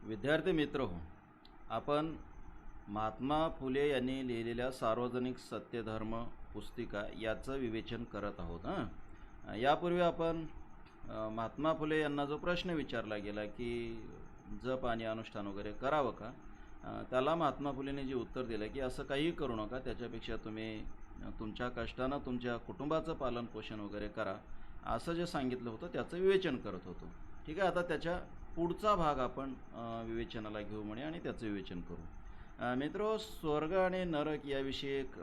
विद्यार्थी मित्र हो, आपण महात्मा फुले यांनी लिहिलेल्या सार्वजनिक सत्यधर्म पुस्तिका याचं विवेचन करत आहोत. यापूर्वी आपण महात्मा फुले यांना जो प्रश्न विचारला गेला की जप आणि अनुष्ठान वगैरे करावं का, त्याला महात्मा फुलेंनी जे उत्तर दिलं की असं काहीही करू नका, त्याच्यापेक्षा तुम्ही तुमच्या कष्टानं तुमच्या कुटुंबाचं पालनपोषण वगैरे करा, असं जे सांगितलं होतं त्याचं विवेचन करत होतो. ठीक आहे, आता त्याच्या पुढचा भाग आपण विवेचनाला घेऊ म्हणे आणि त्याचं विवेचन करू. मित्रो, स्वर्ग आणि नरक याविषयी एक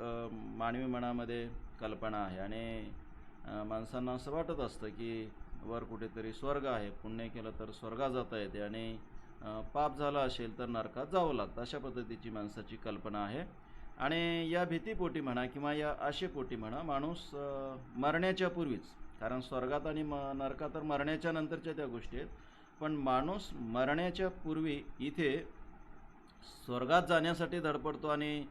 मानवी मनामध्ये कल्पना आहे आणि माणसांना असं वाटत असतं की वर कुठेतरी स्वर्ग आहे, पुण्य केलं तर स्वर्गात जाता येते आणि पाप झाला असेल तर नरकात जावं लागतं, अशा पद्धतीची माणसाची कल्पना आहे. आणि या भीतीपोटी म्हणा किंवा या आशेपोटी म्हणा, माणूस मरण्याच्या पूर्वीच, कारण स्वर्गात आणि नरकात तर मरण्याच्या नंतरच्या त्या गोष्टी आहेत, पण माणूस मरण्याच्या पूर्वी इथे स्वर्गात जाण्यासाठी धडपडतो आणि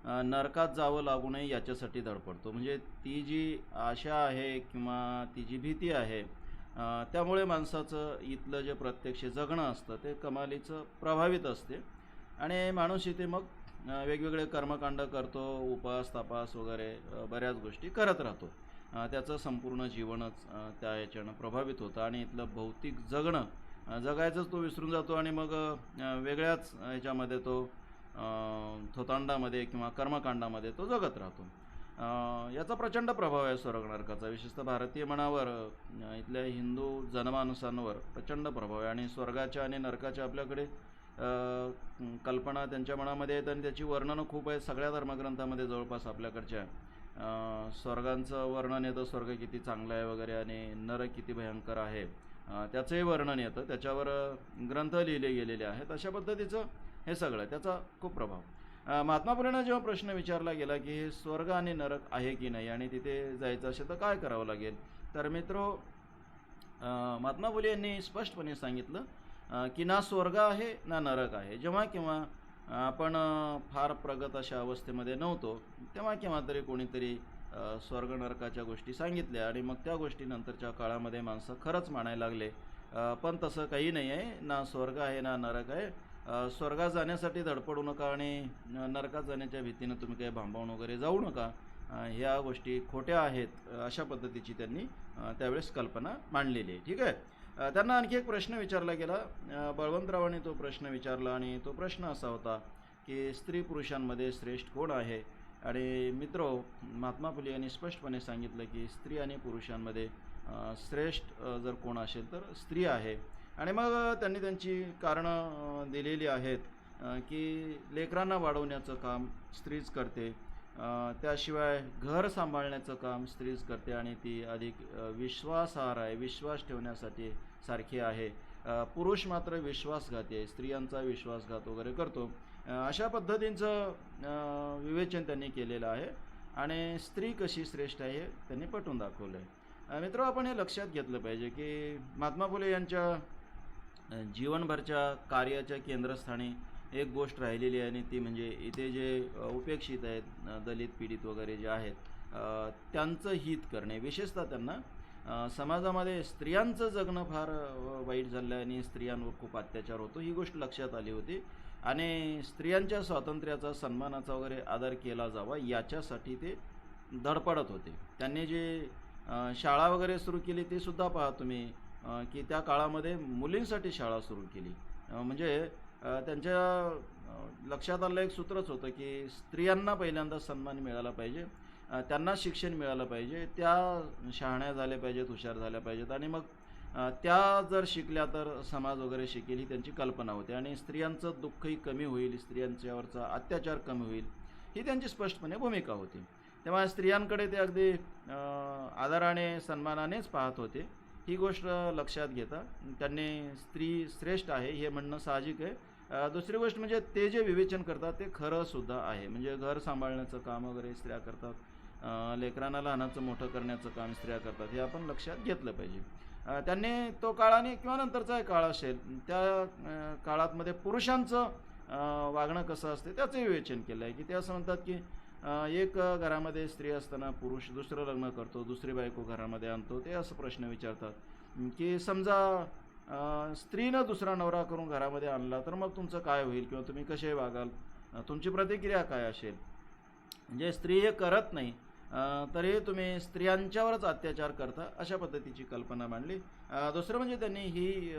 नरकात जावं लागू नये याच्यासाठी धडपडतो. म्हणजे ती जी आशा आहे किंवा ती जी भीती आहे, त्यामुळे माणसाचं इथलं जे प्रत्यक्ष जगणं असतं ते कमालीचं प्रभावित असते आणि माणूस इथे मग वेगवेगळे कर्मकांड करतो, उपास तापास वगैरे बऱ्याच गोष्टी करत राहतो. त्याचं संपूर्ण जीवनच त्या याच्यानं प्रभावित होतं आणि इथलं भौतिक जगणं जगायचंच तो विसरून जातो आणि मग वेगळ्याच ह्याच्यामध्ये तो थोतांडामध्ये किंवा कर्मकांडामध्ये तो जगत राहतो. याचा प्रचंड प्रभाव आहे स्वर्ग नरकाचा, विशेषतः भारतीय मनावर, इथल्या हिंदू जनमानसांवर प्रचंड प्रभाव आहे आणि स्वर्गाच्या आणि नरकाच्या आपल्याकडे कल्पना त्यांच्या मनामध्ये आहेत आणि त्याची वर्णनं खूप आहेत. सगळ्या धर्मग्रंथामध्ये जवळपास आपल्याकडच्या स्वर्गांचं वर्णन येतं, स्वर्ग किती चांगला आहे वगैरे, आणि नरक किती भयंकर आहे त्याचंही वर्णन येतं, त्याच्यावर ग्रंथ लिहिले गेलेले आहेत. अशा पद्धतीचं हे सगळं, त्याचा खूप प्रभाव. महात्मा फुलेंना जेव्हा प्रश्न विचारला गेला की हे स्वर्ग आणि नरक आहे की नाही आणि तिथे जायचं असेल तर काय करावं लागेल, तर मित्रो, महात्मा फुले यांनी स्पष्टपणे सांगितलं की ना स्वर्ग आहे ना नरक आहे. जेव्हा केव्हा आपण फार प्रगत अशा अवस्थेमध्ये नव्हतो तेव्हा केव्हा तरी कोणीतरी स्वर्ग नरकाच्या गोष्टी सांगितल्या आणि मग त्या गोष्टी नंतरच्या काळामध्ये माणसं खरंच मानायला लागले. पण तसं काही नाही आहे, ना स्वर्ग आहे ना नरक आहे. स्वर्गात जाण्यासाठी धडपडू नका आणि नरकात जाण्याच्या भीतीनं तुम्ही काही भांबावून वगैरे जाऊ नका, ह्या गोष्टी खोट्या आहेत, अशा पद्धतीची त्यांनी त्यावेळेस कल्पना मांडलेली आहे. ठीक आहे. त्यांना आणखी एक प्रश्न विचारला गेला, बळवंतरावांनी तो प्रश्न विचारला आणि तो प्रश्न असा होता की स्त्री पुरुषांमध्ये श्रेष्ठ कोण आहे. आणि मित्रो, महात्मा फुले यांनी स्पष्टपणे सांगितलं की स्त्री आणि पुरुषांमध्ये श्रेष्ठ जर कोण असेल तर स्त्री आहे. आणि मग त्यांनी त्यांची कारणं दिलेली आहेत की लेकरांना वाढवण्याचं काम स्त्रीच करते, त्याशिवाय घर सांभाळण्याचं काम स्त्रीच करते आणि ती अधिक विश्वासार्ह आहे, विश्वास ठेवण्यासाठी सारखी आहे. पुरुष मात्र विश्वासघाती आहे, स्त्रियांचा विश्वासघात वगैरे करतो. अशा पद्धतींचं विवेचन त्यांनी केलेलं आहे आणि स्त्री कशी श्रेष्ठ आहे हे त्यांनी पटवून दाखवलं आहे. मित्र, आपण हे लक्षात घेतलं पाहिजे की महात्मा फुले यांच्या जीवनभरच्या कार्याच्या केंद्रस्थानी एक गोष्ट राहिलेली आहे आणि ती म्हणजे इथे जे उपेक्षित आहेत, दलित पीडित वगैरे जे आहेत, त्यांचं हित करणे. विशेषतः त्यांना समाजामध्ये स्त्रियांचं जगणं फार वाईट झालं आहे आणि स्त्रियांवर खूप अत्याचार होतो, ही गोष्ट लक्षात आली होती आणि स्त्रियांच्या स्वातंत्र्याचा, सन्मानाचा वगैरे आदर केला जावा याच्यासाठी ते धडपडत होते. त्यांनी जे शाळा वगैरे सुरू केली ते सुद्धा पहा तुम्ही की त्या काळामध्ये मुलींसाठी शाळा सुरू केली. म्हणजे त्यांच्या लक्षात आलेलं एक सूत्रच होतं की स्त्रियांना पहिल्यांदा सन्मान मिळाला पाहिजे, त्यांना शिक्षण मिळालं पाहिजे, त्या शहाण्या झाल्या पाहिजेत, हुशार झाल्या पाहिजेत आणि मग त्या जर शिकल्या तर समाज वगैरे शिकेल, ही त्यांची कल्पना होती आणि स्त्रियांचं दुःखही कमी होईल, स्त्रियांच्यावरचा अत्याचार कमी होईल, ही त्यांची स्पष्टपणे भूमिका होती. तेव्हा स्त्रियांकडे ते अगदी आदराने सन्मानानेच पाहत होते. ही गोष्ट लक्षात घेता त्यांनी स्त्री श्रेष्ठ आहे हे म्हणणं साहजिक आहे. दुसरी गोष्ट म्हणजे ते जे विवेचन करतात ते खरंसुद्धा आहे. म्हणजे घर सांभाळण्याचं काम वगैरे स्त्रिया करतात, लेकरांना लहानाचं मोठं करण्याचं काम स्त्रिया करतात, हे आपण लक्षात घेतलं पाहिजे. त्यांनी तो काळाने किंवा नंतरचा एक काळ असेल त्या काळातमध्ये पुरुषांचं वागणं कसं असते त्याचं विवेचन केलं आहे की ते असं म्हणतात की एक घरामध्ये स्त्री असताना पुरुष दुसरं लग्न करतो, दुसरी बायको घरामध्ये आणतो. ते असं प्रश्न विचारतात की समजा स्त्रीनं दुसरा नवरा करून घरामध्ये आणला तर मग तुमचं काय होईल किंवा तुम्ही कसे वागाल, तुमची प्रतिक्रिया काय असेल. म्हणजे स्त्री हे करत नाही तरी तुम्ही स्त्रियांच्यावरच अत्याचार करता, अशा पद्धतीची कल्पना मांडली. दुसरं म्हणजे त्यांनी ही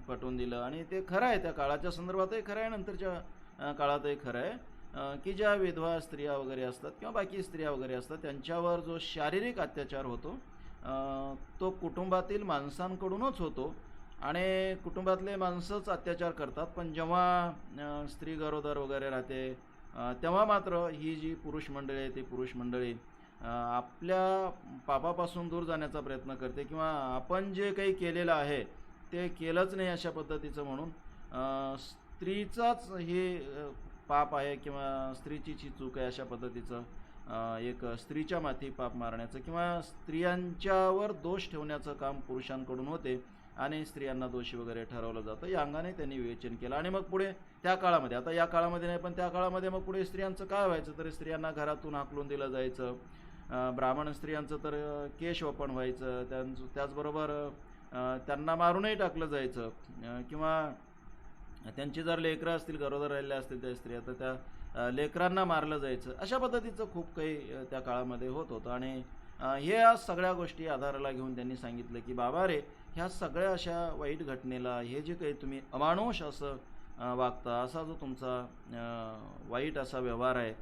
पटवून दिलं आणि ते खरं आहे, त्या काळाच्या संदर्भातही खरं आहे, नंतरच्या काळातही खरं आहे की ज्या विधवा स्त्रिया वगैरे असतात किंवा बाकी स्त्रिया वगैरे असतात त्यांच्यावर जो शारीरिक अत्याचार होतो तो कुटुंबातील माणसांकडूनच होतो आणि कुटुंबातले माणसंच अत्याचार करतात. पण जेव्हा स्त्री गरोदर वगैरे राहते तेव्हा मात्र ही जी पुरुष मंडळी आहे ती पुरुष मंडळी आपल्या पापापासून दूर जाण्याचा प्रयत्न करते किंवा आपण जे काही केलेलं आहे ते केलंच नाही अशा पद्धतीचं म्हणून स्त्रीचाच हे पाप आहे किंवा स्त्रीची चूक आहे अशा पद्धतीचं एक स्त्रीच्या माथी पाप मारण्याचं किंवा स्त्रियांच्यावर दोष ठेवण्याचं काम पुरुषांकडून होते आणि स्त्रियांना दोषी वगैरे ठरवलं जातं. या अंगाने त्यांनी विवेचन केलं आणि मग पुढे त्या काळामध्ये, आता या काळामध्ये नाही पण त्या काळामध्ये मग पुढे स्त्रियांचं काय व्हायचं तर स्त्रियांना घरातून हाकलून दिलं जायचं. ब्राह्मण स्त्रियांचं तर केशवपन व्हायचं, त्याचबरोबर त्यांना मारूनही टाकलं जायचं किंवा त्यांची जर लेकरं असतील गरोदर राहिल्या असतील त्या स्त्रिया तर त्या लेकरांना मारलं जायचं. अशा पद्धतीचं खूप काही त्या काळामध्ये होत होतं आणि ह्या सगळ्या गोष्टी आधाराला घेऊन त्यांनी सांगितलं की बाबा रे, ह्या सगळ्या अशा वाईट घटनेला हे जे काही तुम्ही अमानुष असं वागता, असा जो तुमचा वाईट असा व्यवहार आहे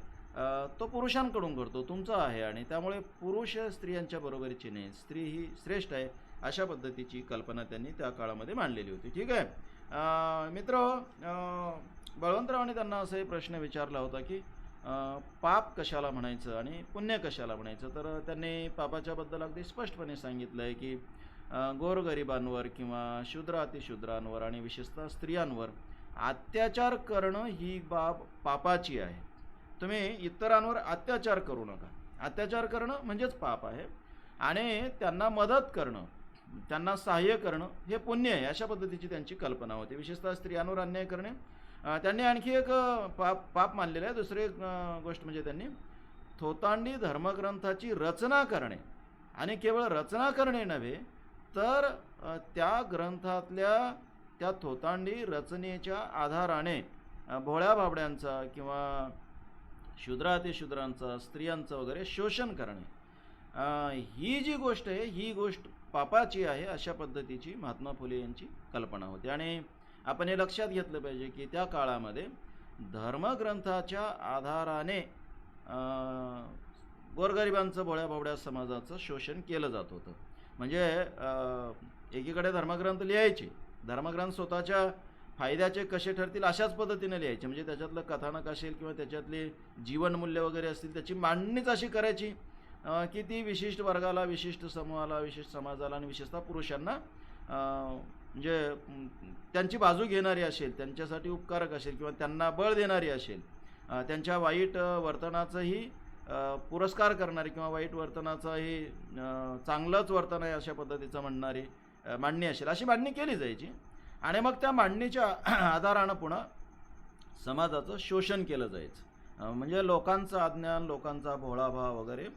तो पुरुषांकडून करतो, तुमचा आहे आणि त्यामुळे पुरुष स्त्रियांच्या बरोबरीची नाही, स्त्री ही श्रेष्ठ आहे, अशा पद्धतीची कल्पना त्यांनी त्या काळामध्ये मांडलेली होती. ठीक आहे मित्र, बळवंतरावांनी त्यांना असाही प्रश्न विचारला होता की पाप कशाला म्हणायचं आणि पुण्य कशाला म्हणायचं. तर त्यांनी पापाच्याबद्दल अगदी स्पष्टपणे सांगितलं आहे की गोरगरिबांवर किंवा शूद्र अतिशूद्रांवर आणि विशेषतः स्त्रियांवर अत्याचार करणं ही बाब पापाची आहे. तुम्ही इतरांवर अत्याचार करू नका. अत्याचार करणं म्हणजेच पाप आहे आणि त्यांना मदत करणं, त्यांना सहाय्य करणं हे पुण्य आहे, अशा पद्धतीची त्यांची कल्पना होती. विशेषतः स्त्रियांवर अन्याय करणे त्यांनी आणखी एक पाप मानलेलं आहे. दुसरी गोष्ट म्हणजे त्यांनी थोतांडी धर्मग्रंथाची रचना करणे आणि केवळ रचना करणे नव्हे तर त्या ग्रंथातल्या त्या थोतांडी रचनेच्या आधाराने भोळ्या बाबड्यांचा किंवा शूद्रातिशूद्रांचा स्त्रियांचं वगैरे शोषण करणे, ही जी गोष्ट आहे ही गोष्ट पापाची आहे, अशा पद्धतीची महात्मा फुले यांची कल्पना होती. आणि आपण हे लक्षात घेतलं पाहिजे की त्या काळामध्ये धर्मग्रंथाच्या आधाराने गोरगरिबांचं भोळ्या भावड्या समाजाचं शोषण केलं जात होतं. म्हणजे एकीकडे धर्मग्रंथ लिहायचे, धर्मग्रंथ स्वतःच्या फायद्याचे कसे ठरतील अशाच पद्धतीने लिहायचे, म्हणजे त्याच्यातलं कथानक असेल किंवा त्याच्यातले जीवनमूल्य वगैरे असतील त्याची मांडणीच अशी करायची की ती विशिष्ट वर्गाला, विशिष्ट समूहाला, विशिष्ट समाजाला आणि विशेषतः पुरुषांना म्हणजे त्यांची बाजू घेणारी असेल, त्यांच्यासाठी उपकारक असेल किंवा त्यांना बळ देणारी असेल, त्यांच्या वाईट वर्तनाचंही पुरस्कार करणारी किंवा वाईट वर्तनाचंही चांगलंच वर्तन आहे अशा पद्धतीचं म्हणणारी मांडणी असेल, अशी मांडणी केली जायची. आणि मग त्या मांडणीच्या आधारानं पुन्हा समाजाचं शोषण केलं जायचं. म्हणजे लोकांचं अज्ञान, लोकांचा भोळाभाव वगैरे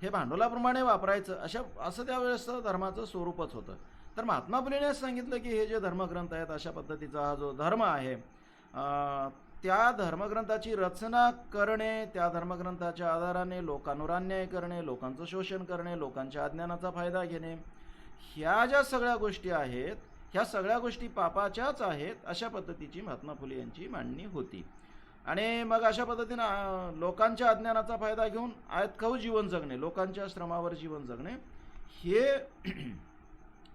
हे भांडवलाप्रमाणे वापरायचं, असं त्यावेळेस धर्माचं स्वरूपच होतं. तर महात्मा फुलेने सांगितलं की हे जे धर्मग्रंथ आहेत अशा पद्धतीचा हा जो धर्म आहे त्या धर्मग्रंथाची रचना करणे, त्या धर्मग्रंथाच्या आधाराने लोकांवर अन्याय करणे, लोकांचं शोषण करणे, लोकांच्या अज्ञानाचा फायदा घेणे, ह्या ज्या सगळ्या गोष्टी आहेत ह्या सगळ्या गोष्टी पापाच्याच आहेत, अशा पद्धतीची महात्मा फुले यांची मांडणी होती. आणि मग अशा पद्धतीनं लोकांच्या अज्ञानाचा फायदा घेऊन आयतखाऊ जीवन जगणे, लोकांच्या श्रमावर जीवन जगणे हे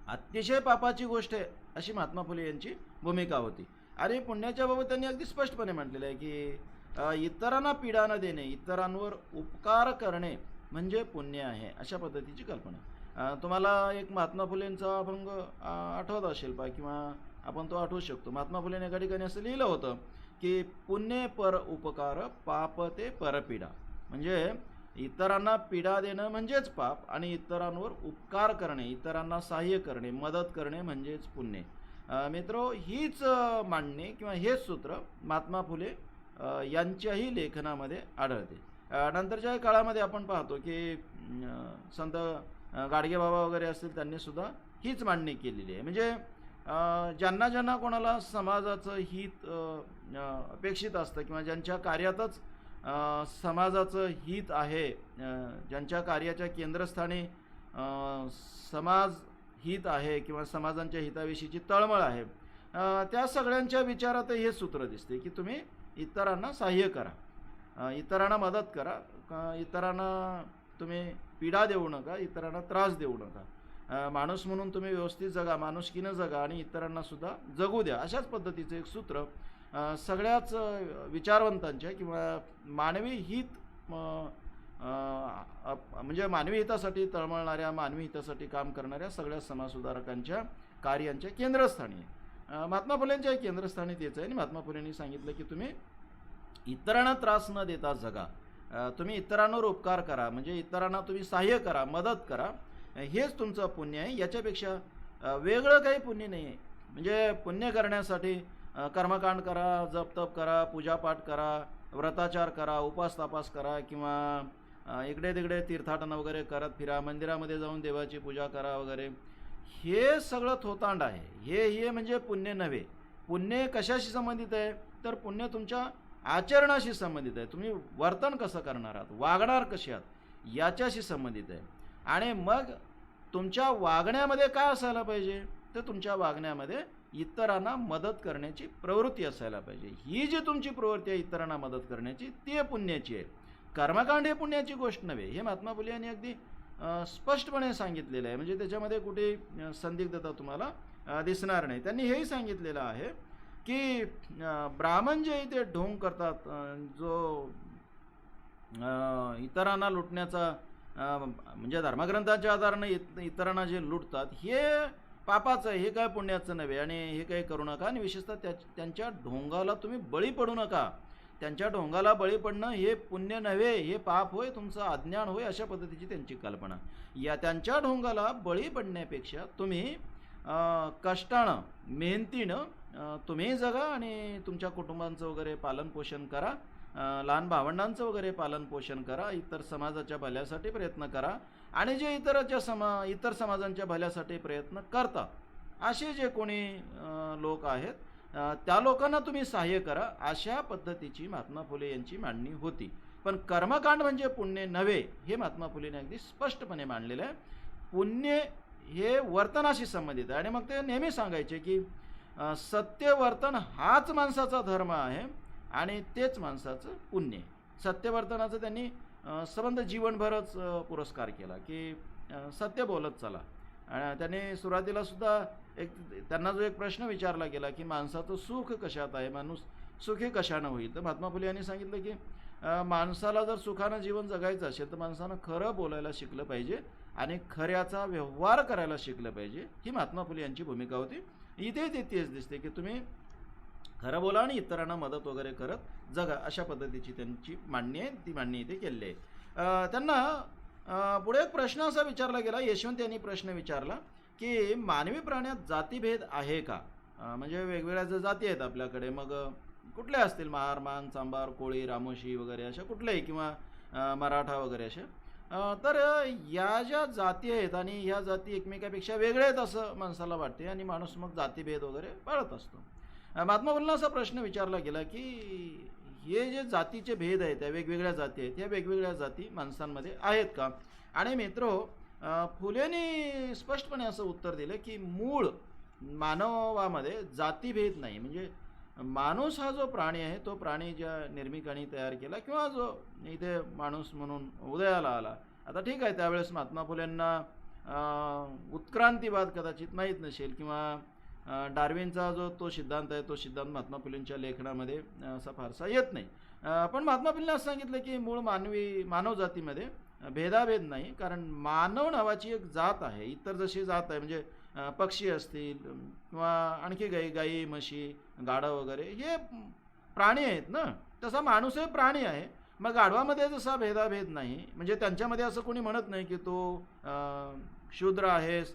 अतिशय पापाची गोष्ट आहे, अशी महात्मा फुले यांची भूमिका होती. आणि पुण्याच्या बाबत त्यांनी अगदी स्पष्टपणे म्हटलेलं आहे की इतरांना पीडा न देणे, इतरांवर उपकार करणे म्हणजे पुण्य आहे, अशा पद्धतीची कल्पना. तुम्हाला एक महात्मा फुलेंचा अभंग आठवत असेल पा किंवा आपण तो आठवू शकतो. महात्मा फुलेने एका ठिकाणी असं लिहिलं होतं की पुण्य पर उपकार पाप ते परपीडा, म्हणजे इतरांना पीडा देणं म्हणजेच पाप आणि इतरांवर उपकार करणे, इतरांना सहाय्य करणे, मदत करणे म्हणजेच पुण्य. मित्रो, हीच मांडणी किंवा हेच सूत्र महात्मा फुले यांच्याही लेखनामध्ये आढळते. नंतरच्या काळामध्ये आपण पाहतो की संत गाडगे बाबा वगैरे असतील त्यांनी सुद्धा हीच मांडणी केलेली आहे. म्हणजे ज्यांना ज्यांना कोणाला समाजाचं हित अपेक्षित असतं किंवा ज्यांच्या कार्यातच समाजाचं हित आहे, ज्यांच्या कार्याच्या केंद्रस्थानी समाज हित आहे किंवा समाजांच्या हिताविषयीची तळमळ आहे, त्या सगळ्यांच्या विचारात हे सूत्र दिसते की तुम्ही इतरांना सहाय्य करा, इतरांना मदत करा, इतरांना तुम्ही पीडा देऊ नका, इतरांना त्रास देऊ नका, माणूस म्हणून तुम्ही व्यवस्थित जगा, माणुसकीनं जगा आणि इतरांना सुद्धा जगू द्या. अशाच पद्धतीचं एक सूत्र सगळ्याच विचारवंतांच्या किंवा मानवी हित म्हणजे मानवी हितासाठी तळमळणाऱ्या, मानवी हितासाठी काम करणाऱ्या सगळ्या समाजसुधारकांच्या कार्यांच्या केंद्रस्थानी आहे. महात्मा फुलेंच्या केंद्रस्थानी तेच आहे आणि महात्मा फुलेंनी सांगितलं की तुम्ही इतरांना त्रास न देता जगा, तुम्ही इतरांवर उपकार करा, म्हणजे इतरांना तुम्ही सहाय्य करा, मदत करा, हेच तुमचं पुण्य आहे. याच्यापेक्षा वेगळं काही पुण्य नाही आहे. म्हणजे पुण्य करण्यासाठी कर्मकांड करा, जपतप करा, पूजापाठ करा, व्रताचार करा, उपास तापास करा किंवा इकडे तिकडे तीर्थाटन वगैरे करत फिरा, मंदिरामध्ये जाऊन देवाची पूजा करा वगैरे, हे सगळं थोतांड आहे. हे म्हणजे पुण्य नव्हे. पुण्य कशाशी संबंधित आहे तर पुण्य तुमच्या आचरणाशी संबंधित आहे. तुम्ही वर्तन कसं करणार आहात, वागणार कसे आहात, याच्याशी संबंधित आहे. आणि मग तुमच्या वागण्यामध्ये काय असायला पाहिजे तर तुमच्या वागण्यामध्ये इतरांना मदत करण्याची प्रवृत्ती असायला पाहिजे. ही जी तुमची प्रवृत्ती आहे इतरांना मदत करण्याची, ती पुण्याची आहे. कर्मकांड हे पुण्याची गोष्ट नव्हे, हे महात्मा फुले यांनी अगदी स्पष्टपणे सांगितलेलं आहे. म्हणजे त्याच्यामध्ये कुठे संदिग्धता तुम्हाला दिसणार नाही. त्यांनी हेही सांगितलेलं आहे की ब्राह्मण जे इथे ढोंग करतात, जो इतरांना लुटण्याचा म्हणजे धर्मग्रंथाच्या आधाराने इतरांना जे लुटतात, हे पापाचं आहे, हे काय पुण्याचं नव्हे आणि हे काही करू नका. आणि विशेषतः त्यांच्या ढोंगाला तुम्ही बळी पडू नका. त्यांच्या ढोंगाला बळी पडणं हे पुण्य नव्हे, हे पाप होय, तुमचं अज्ञान होय, अशा पद्धतीची त्यांची कल्पना. या त्यांच्या ढोंगाला बळी पडण्यापेक्षा तुम्ही कष्टानं, मेहनतीनं तुम्ही जगा आणि तुमच्या कुटुंबांचं वगैरे पालनपोषण करा, लहान भावंडांचं वगैरे पालनपोषण करा, इतर समाजाच्या भल्यासाठी प्रयत्न करा. आणि जे इतर समाजांच्या भल्यासाठी प्रयत्न करतात असे जे कोणी लोक आहेत, त्या लोकांना तुम्ही सहाय्य करा, अशा पद्धतीची महात्मा फुले यांची मांडणी होती. पण कर्मकांड म्हणजे पुण्य नव्हे, हे महात्मा फुलेने अगदी स्पष्टपणे मांडलेलं आहे. पुण्य हे वर्तनाशी संबंधित आहे. आणि मग ते नेहमी सांगायचे की सत्यवर्तन हाच माणसाचा धर्म आहे आणि तेच माणसाचं पुण्य. सत्यवर्तनाचं त्यांनी संबंध जीवनभरच पुरस्कार केला की सत्य बोलत चला. आणि त्याने सुरुवातीला सुद्धा त्यांना जो एक प्रश्न विचारला गेला की माणसाचं सुख कशात आहे, माणूस सुखी कशानं होईल, तर महात्मा फुले यांनी सांगितलं की माणसाला जर सुखानं जीवन जगायचं असेल तर माणसानं खरं बोलायला शिकलं पाहिजे आणि खऱ्याचा व्यवहार करायला शिकलं पाहिजे. ही महात्मा फुले यांची भूमिका होती. इथे ते तेच दिसते की तुम्ही खरं बोला आणि इतरांना मदत वगैरे करत जगा, अशा पद्धतीची त्यांची मांडणी आहे. ती मांडणी इथे केलेली आहे. त्यांना पुढे एक प्रश्न असा विचारला गेला, यशवंत यांनी प्रश्न विचारला की मानवी प्राण्यात जातीभेद आहे का. म्हणजे वेगवेगळ्या ज्या जाती आहेत आपल्याकडे, मग कुठल्या असतील, महार, मान, चांबार, कोळी, रामोशी वगैरे अशा कुठल्याही, किंवा मराठा वगैरे अशा, तर या ज्या जाती आहेत आणि ह्या जाती एकमेकापेक्षा वेगळ्या आहेत असं माणसाला वाटते आणि माणूस मग जातीभेद वगैरे पाळत असतो. महात्मा फुलेंना असा प्रश्न विचारला गेला की हे जे जातीचे भेद आहेत, त्या वेगवेगळ्या जाती आहेत, ह्या वेगवेगळ्या जाती माणसांमध्ये आहेत का. आणि मित्रो, फुलेंनी स्पष्टपणे असं उत्तर दिलं की मूळ मानवामध्ये जातीभेद नाही. म्हणजे माणूस हा जो प्राणी आहे, तो प्राणी ज्या निर्मिकांनी तयार केला किंवा जो इथे माणूस म्हणून उदयाला आला, आता ठीक आहे, त्यावेळेस महात्मा फुलेंना उत्क्रांतीवाद कदाचित माहीत नसेल किंवा डार्विनचा जो तो सिद्धांत आहे, तो सिद्धांत महात्मा फुलेंच्या लेखनामध्ये असा फारसा येत नाही. पण महात्मा फुलेंनी असं सांगितलं की मूळ मानव जातीमध्ये भेदाभेद नाही, कारण मानव नावाची एक जात आहे. इतर जशी जात आहे, म्हणजे पक्षी असतील किंवा आणखी गाई, म्हशी, गाढव वगैरे हे प्राणी आहेत ना, तसा माणूस हे प्राणी आहे. मग गाढवामध्ये जसा भेदाभेद नाही, म्हणजे त्यांच्यामध्ये असं कोणी म्हणत नाही की तो शूद्र आहेस,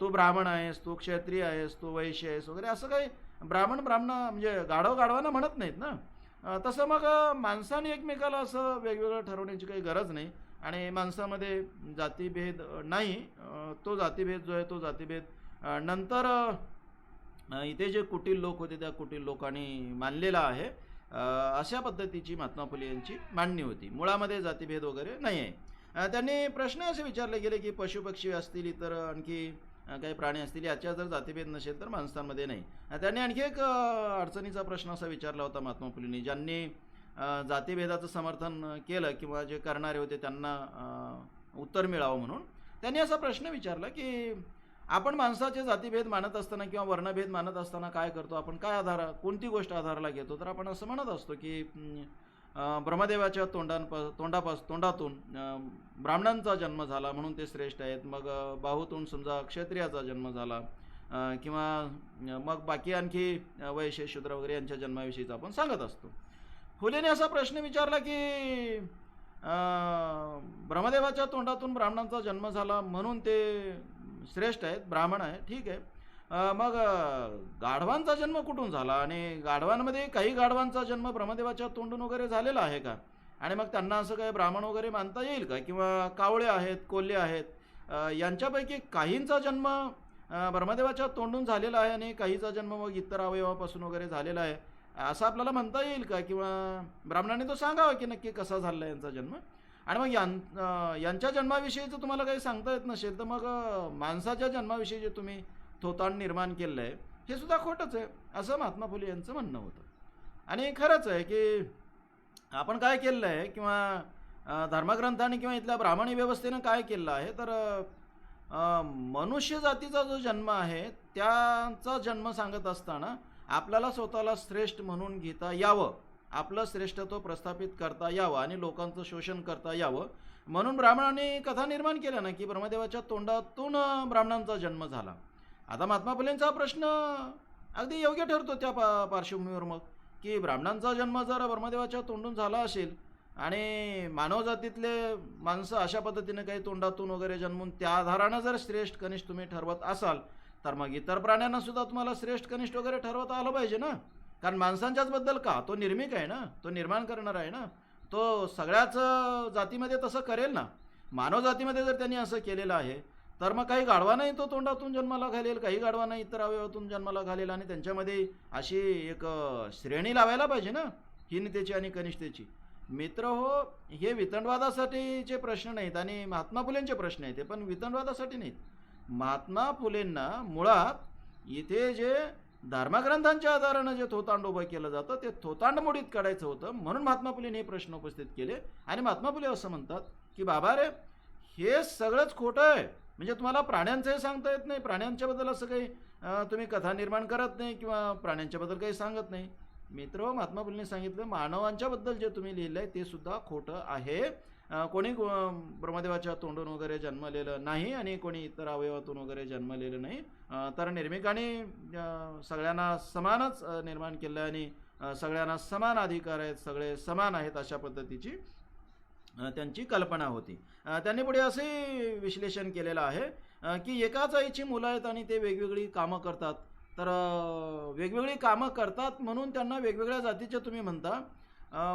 तो ब्राह्मण आहेस, तो क्षत्रिय आहेस, तो वैश्य आहेस वगैरे, असं काही ब्राह्मण म्हणजे गाढवांना म्हणत नाहीत ना. तसं मग माणसाने एकमेकाला असं वेगवेगळं ठरवण्याची काही गरज नाही आणि माणसामध्ये जातीभेद नाही. तो जातीभेद जो आहे, तो जातीभेद नंतर इथे जे कुटील लोक होते त्या कुटील लोकांनी मानलेलं आहे. अशा पद्धतीची महात्मा फुले यांची मांडणी होती. मुळामध्ये जातीभेद वगैरे नाही आहे. त्यांनी प्रश्न असे विचारले गेले की पशुपक्षी असतील, इतर आणखी काही प्राणी असतील, याच्या जर जातीभेद नसेल तर माणसांमध्ये नाही. त्यांनी आणखी एक अडचणीचा प्रश्न असा विचारला होता महात्मा फुलेंनी, ज्यांनी जातीभेदाचं समर्थन केलं किंवा जे करणारे होते त्यांना उत्तर मिळावं म्हणून त्यांनी असा प्रश्न विचारला की आपण माणसाचे जातीभेद मानत असताना किंवा वर्णभेद मानत असताना काय करतो, आपण काय कोणती गोष्ट आधाराला घेतो. तर आपण असं म्हणत असतो की ब्रह्मदेवाच्या तोंडातून ब्राह्मणांचा जन्म झाला म्हणून ते श्रेष्ठ आहेत. मग बाहूतून समजा क्षत्रियाचा जन्म झाला किंवा मग बाकी आणखी वैश्य शूद्र वगैरे यांच्या जन्माविषयीचा आपण सांगत असतो. फुलेने असा प्रश्न विचारला की ब्रह्मदेवाच्या तोंडातून ब्राह्मणांचा जन्म झाला म्हणून ते श्रेष्ठ आहेत, ब्राह्मण आहे, ठीक आहे. मग गाढवांचा जन्म कुठून झाला आणि गाढवांमध्ये काही गाढवांचा जन्म ब्रह्मदेवाच्या तोंडून वगैरे झालेला आहे का, आणि मग त्यांना असं काही ब्राह्मण वगैरे मानता येईल का, किंवा कावळे आहेत, कोल्हे आहेत, यांच्यापैकी काहींचा जन्म ब्रह्मदेवाच्या तोंडून झालेला आहे आणि काहीचा जन्म मग इतर अवयवापासून वगैरे झालेला आहे, असं आपल्याला म्हणता येईल का, किंवा ब्राह्मणाने तो सांगावा की नक्की कसा झाला यांचा जन्म. आणि मग यांच्या जन्माविषयीचं तुम्हाला काही सांगता येत नसेल तर मग माणसाच्या जन्माविषयी जे तुम्ही थोतांड निर्माण केलं आहे हे सुद्धा खोटंच आहे, असं महात्मा फुले यांचं म्हणणं होतं. आणि खरंच आहे की आपण काय केलं आहे किंवा धर्मग्रंथाने किंवा इथल्या ब्राह्मणी व्यवस्थेनं काय केलं आहे, तर मनुष्य जातीचा जो जन्म आहे त्यांचा जन्म सांगत असताना आपल्याला स्वतःला श्रेष्ठ म्हणून घेता यावं, आपलं श्रेष्ठत्व प्रस्थापित करता यावं आणि लोकांचं शोषण करता यावं म्हणून ब्राह्मणांनी कथा निर्माण केल्या ना की ब्रह्मदेवाच्या तोंडातून ब्राह्मणांचा जन्म झाला. आता महात्मा फुलेंचा प्रश्न अगदी योग्य ठरतो त्या पार्श्वभूमीवर मग, की ब्राह्मणांचा जन्म जर ब्रह्मदेवाच्या तोंडून झाला असेल आणि मानवजातीतले माणसं अशा पद्धतीने काही तोंडातून वगैरे जन्मून त्या आधारानं जर श्रेष्ठ कनिष्ठ तुम्ही ठरवत असाल तर मग इतर प्राण्यांना सुद्धा तुम्हाला श्रेष्ठ कनिष्ठ वगैरे ठरवता आलं पाहिजे ना. कारण माणसांच्याच बद्दल का, तो निर्मिक आहे ना, तो निर्माण करणार आहे ना, तो सगळ्याच जातीमध्ये तसं करेल ना. मानव जातीमध्ये जर त्यांनी असं केलेलं आहे तर मग काही गाढवांनाही तो तोंडातून जन्माला घालेल, काही गाढवांना इतर अवयवातून जन्माला घालेल आणि त्यांच्यामध्ये अशी एक श्रेणी लावायला पाहिजे ना हीनतेची आणि कनिष्ठतेची. मित्र हो, हे वितंडवादासाठीचे प्रश्न नाहीत आणि महात्मा फुलेंचे प्रश्न आहेत, ते पण वितंडवादासाठी नाहीत. महात्मा फुलेंना मुळात इथे जे धर्मग्रंथांच्या आधारानं जे थोतांड उभं केलं जातं ते थोतांड मोडीत काढायचं होतं, म्हणून महात्मा फुलेंनी हे प्रश्न उपस्थित केले. आणि महात्मा फुले असं म्हणतात की बाबा रे, हे सगळंच खोटं आहे. म्हणजे तुम्हाला प्राण्यांचंही सांगता येत नाही, प्राण्यांच्याबद्दल असं काही तुम्ही कथा निर्माण करत नाही किंवा प्राण्यांच्याबद्दल काही सांगत नाही. मित्र, महात्मा फुलेंनी सांगितलं मानवांच्याबद्दल जे तुम्ही लिहिलं आहे ते सुद्धा खोटं आहे. कोणी ब्रह्मदेवाच्या तोंडून वगैरे जन्मलेलं नाही आणि कोणी इतर अवयवातून वगैरे जन्मलेलं नाही. तर निर्मिकाने सगळ्यांना समानच निर्माण केलं आणि सगळ्यांना समान अधिकार आहेत, सगळे समान आहेत, अशा पद्धतीची त्यांची कल्पना होती. त्यांनी पुढे असे विश्लेषण केलेलं आहे की एकाच आईची मुलं आहेत आणि ते वेगवेगळी कामं करतात. तर वेगवेगळी कामं करतात म्हणून त्यांना वेगवेगळ्या जातीचे तुम्ही म्हणता.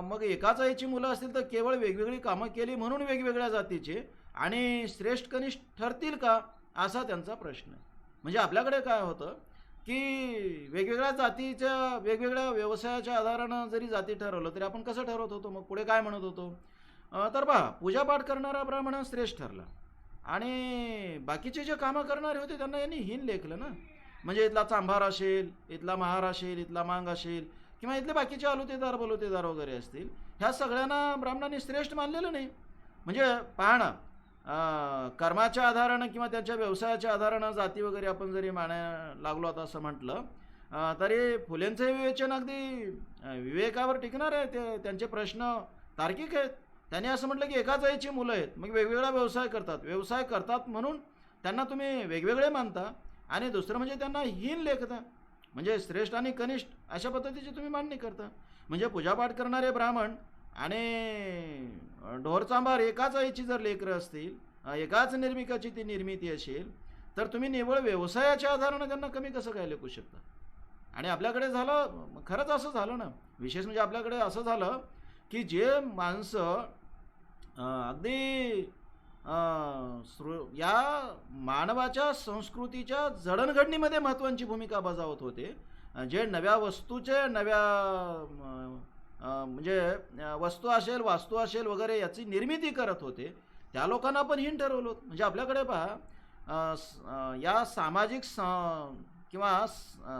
मग एकाच आईची मुलं असतील तर केवळ वेगवेगळी कामं केली म्हणून वेगवेगळ्या जातीचे आणि श्रेष्ठ कनिष्ठ ठरतील का, असा त्यांचा प्रश्न आहे. म्हणजे आपल्याकडे काय होतं की वेगवेगळ्या जातीच्या वेगवेगळ्या व्यवसायाच्या आधारानं जरी जाती ठरवलं तरी आपण कसं ठरवत होतो, मग पुढे काय म्हणत होतो, तर पहा, पूजापाठ करणारा ब्राह्मण श्रेष्ठ ठरला आणि बाकीचे जे कामं करणारे होते त्यांना यांनी हीन लेखलं ना. म्हणजे इथला चांभार असेल, इथला महार असेल, इथला मांग असेल किंवा इथले बाकीचे आलुतेदार बलुतेदार वगैरे असतील, ह्या सगळ्यांना ब्राह्मणांनी श्रेष्ठ मानलेलं नाही. म्हणजे पहा ना, कर्माच्या आधारानं किंवा त्यांच्या व्यवसायाच्या आधारानं जाती वगैरे आपण जरी मानायला लागलो आता असं म्हटलं तरी फुलेंचं विवेचन अगदी विवेकावर टिकणार आहे. ते त्यांचे प्रश्न तार्किक आहेत. त्यांनी असं म्हटलं की एकाच आईची मुलं आहेत, मग वेगवेगळा व्यवसाय करतात म्हणून त्यांना तुम्ही वेगवेगळे मानता आणि दुसरं म्हणजे त्यांना हीन लेखता, म्हणजे श्रेष्ठ आणि कनिष्ठ अशा पद्धतीची तुम्ही मांडणी करता. म्हणजे पूजापाठ करणारे ब्राह्मण आणि ढोरचांभार एकाच आईची जर लेकरं असतील, एकाच निर्मिकाची ती निर्मिती असेल, तर तुम्ही निव्वळ व्यवसायाच्या आधारानं त्यांना कमी कसं काय लेखू शकता. आणि आपल्याकडे झालं, खरंच असं झालं ना, विशेष म्हणजे आपल्याकडे असं झालं की जे माणसं अगदी या मानवाच्या संस्कृतीच्या जडणघडणीमध्ये महत्त्वाची भूमिका बजावत होते. जे नव्या वस्तूचे नव्या म्हणजे वस्तू असेल वास्तू असेल वगैरे याची निर्मिती करत होते, त्या लोकांना पण हीन ठरवलं होतं. म्हणजे आपल्याकडे पहा, या सामाजिक किंवा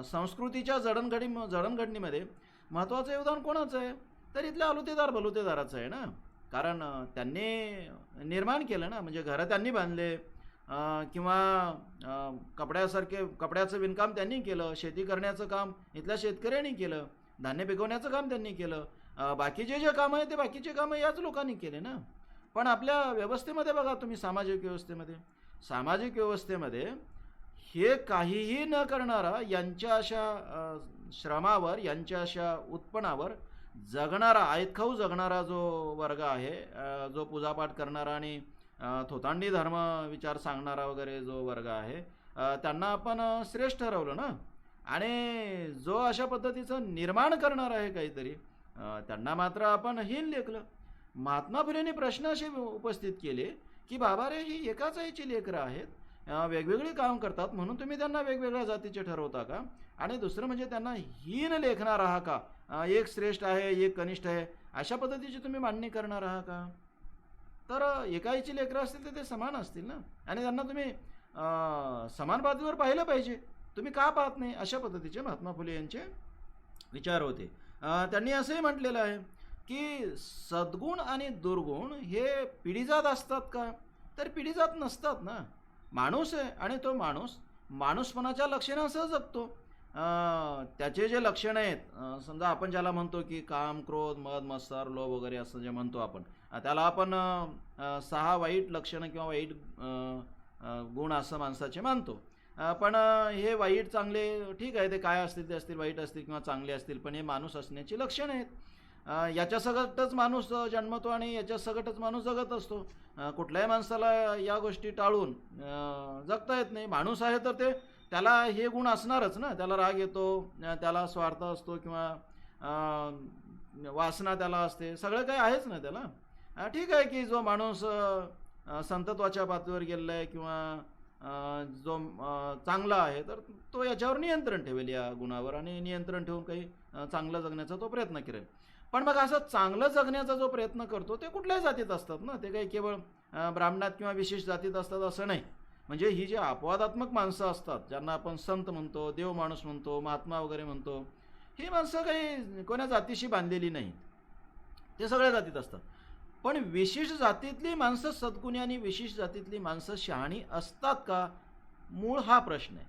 संस्कृतीच्या जडणघडणीमध्ये महत्त्वाचं योगदान कोणाचं आहे? तर इथल्या अलुतेदार बलुतेदाराचं आहे ना. कारण त्यांनी निर्माण केलं ना, म्हणजे घरं त्यांनी बांधले, किंवा कपड्याचं विणकाम त्यांनी केलं, शेती करण्याचं काम इथल्या शेतकऱ्यांनी केलं, धान्य पिकवण्याचं काम त्यांनी केलं, बाकीचे जे कामं आहे ते बाकीचे कामं याच लोकांनी केले ना. पण आपल्या व्यवस्थेमध्ये बघा तुम्ही, सामाजिक व्यवस्थेमध्ये हे काहीही न करणारा, यांच्या अशा श्रमावर, यांच्या अशा उत्पन्नावर जगणारा, आयतखाऊ जगणारा जो वर्ग आहे, जो पूजापाठ करणारा आणि थोतांडी धर्म विचार सांगणारा वगैरे जो वर्ग आहे, त्यांना आपण श्रेष्ठ ठरवलं ना. आणि जो अशा पद्धतीचं निर्माण करणार आहे काहीतरी, त्यांना मात्र आपण हीन लेखलं. महात्मा फुलेंनी प्रश्न असे उपस्थित केले की बाबा रे, ही एकाच आईची लेकरं आहेत, वेगवेगळी काम करतात, म्हणून तुम्ही त्यांना वेगवेगळ्या जातीचे ठरवता का? आणि दुसरं म्हणजे त्यांना हीन लेखणार आहात का? एक श्रेष्ठ आहे, एक कनिष्ठ आहे, अशा पद्धतीची तुम्ही मांडणी करणार आहात का? तर एका आईची लेकरं असतील तर ते समान असतील ना, आणि त्यांना तुम्ही समान बाजूवर पाहिलं पाहिजे. तुम्ही का पाहत नाही? अशा पद्धतीचे महात्मा फुले यांचे विचार होते. त्यांनी असंही म्हटलेलं आहे की सद्गुण आणि दुर्गुण हे पिढीजात असतात का? तर पिढीजात नसतात ना. माणूस आहे आणि तो माणूसपणाच्या लक्षणासह जगतो. त्याचे जे लक्षणं आहेत, समजा आपण ज्याला म्हणतो की काम, क्रोध, मद, मत्सर, लोभ वगैरे असं जे म्हणतो आपण, त्याला आपण 6 वाईट लक्षणं किंवा वाईट गुण असं माणसाचे मानतो. पण हे वाईट चांगले ठीक आहे, ते काय असतील ते असतील, वाईट असतील किंवा चांगले असतील, पण हे माणूस असण्याची लक्षणं आहेत. याच्या सगटच माणूस जन्मतो आणि याच्या सगटच माणूस जगत असतो. कुठल्याही माणसाला या गोष्टी टाळून जगता येत नाही. माणूस आहे तर त्याला हे गुण असणारच ना. त्याला राग येतो, त्याला स्वार्थ असतो, किंवा वासना त्याला असते, सगळं काही आहेच ना त्याला. ठीक आहे की जो माणूस संतत्वाच्या पातळीवर गेलेला आहे किंवा जो चांगला आहे, तर तो याच्यावर नियंत्रण ठेवेल, या गुणावर, आणि नियंत्रण ठेवून काही चांगलं जगण्याचा तो प्रयत्न करेल. पण मग असं चांगलं जगण्याचा जो प्रयत्न करतो ते कुठल्याही जातीत असतात ना. ते काही केवळ ब्राह्मणात किंवा विशेष जातीत असतात असं नाही. म्हणजे ही जी अपवादात्मक माणसं असतात, ज्यांना आपण संत म्हणतो, देव माणूस म्हणतो, महात्मा वगैरे म्हणतो, ही माणसं काही कोण्या जातीशी बांधलेली नाहीत, ते सगळ्या जातीत असतात. पण विशेष जातीतली माणसं सद्गुणी आणि विशेष जातीतली माणसं शहाणी असतात का? मूळ हा प्रश्न आहे.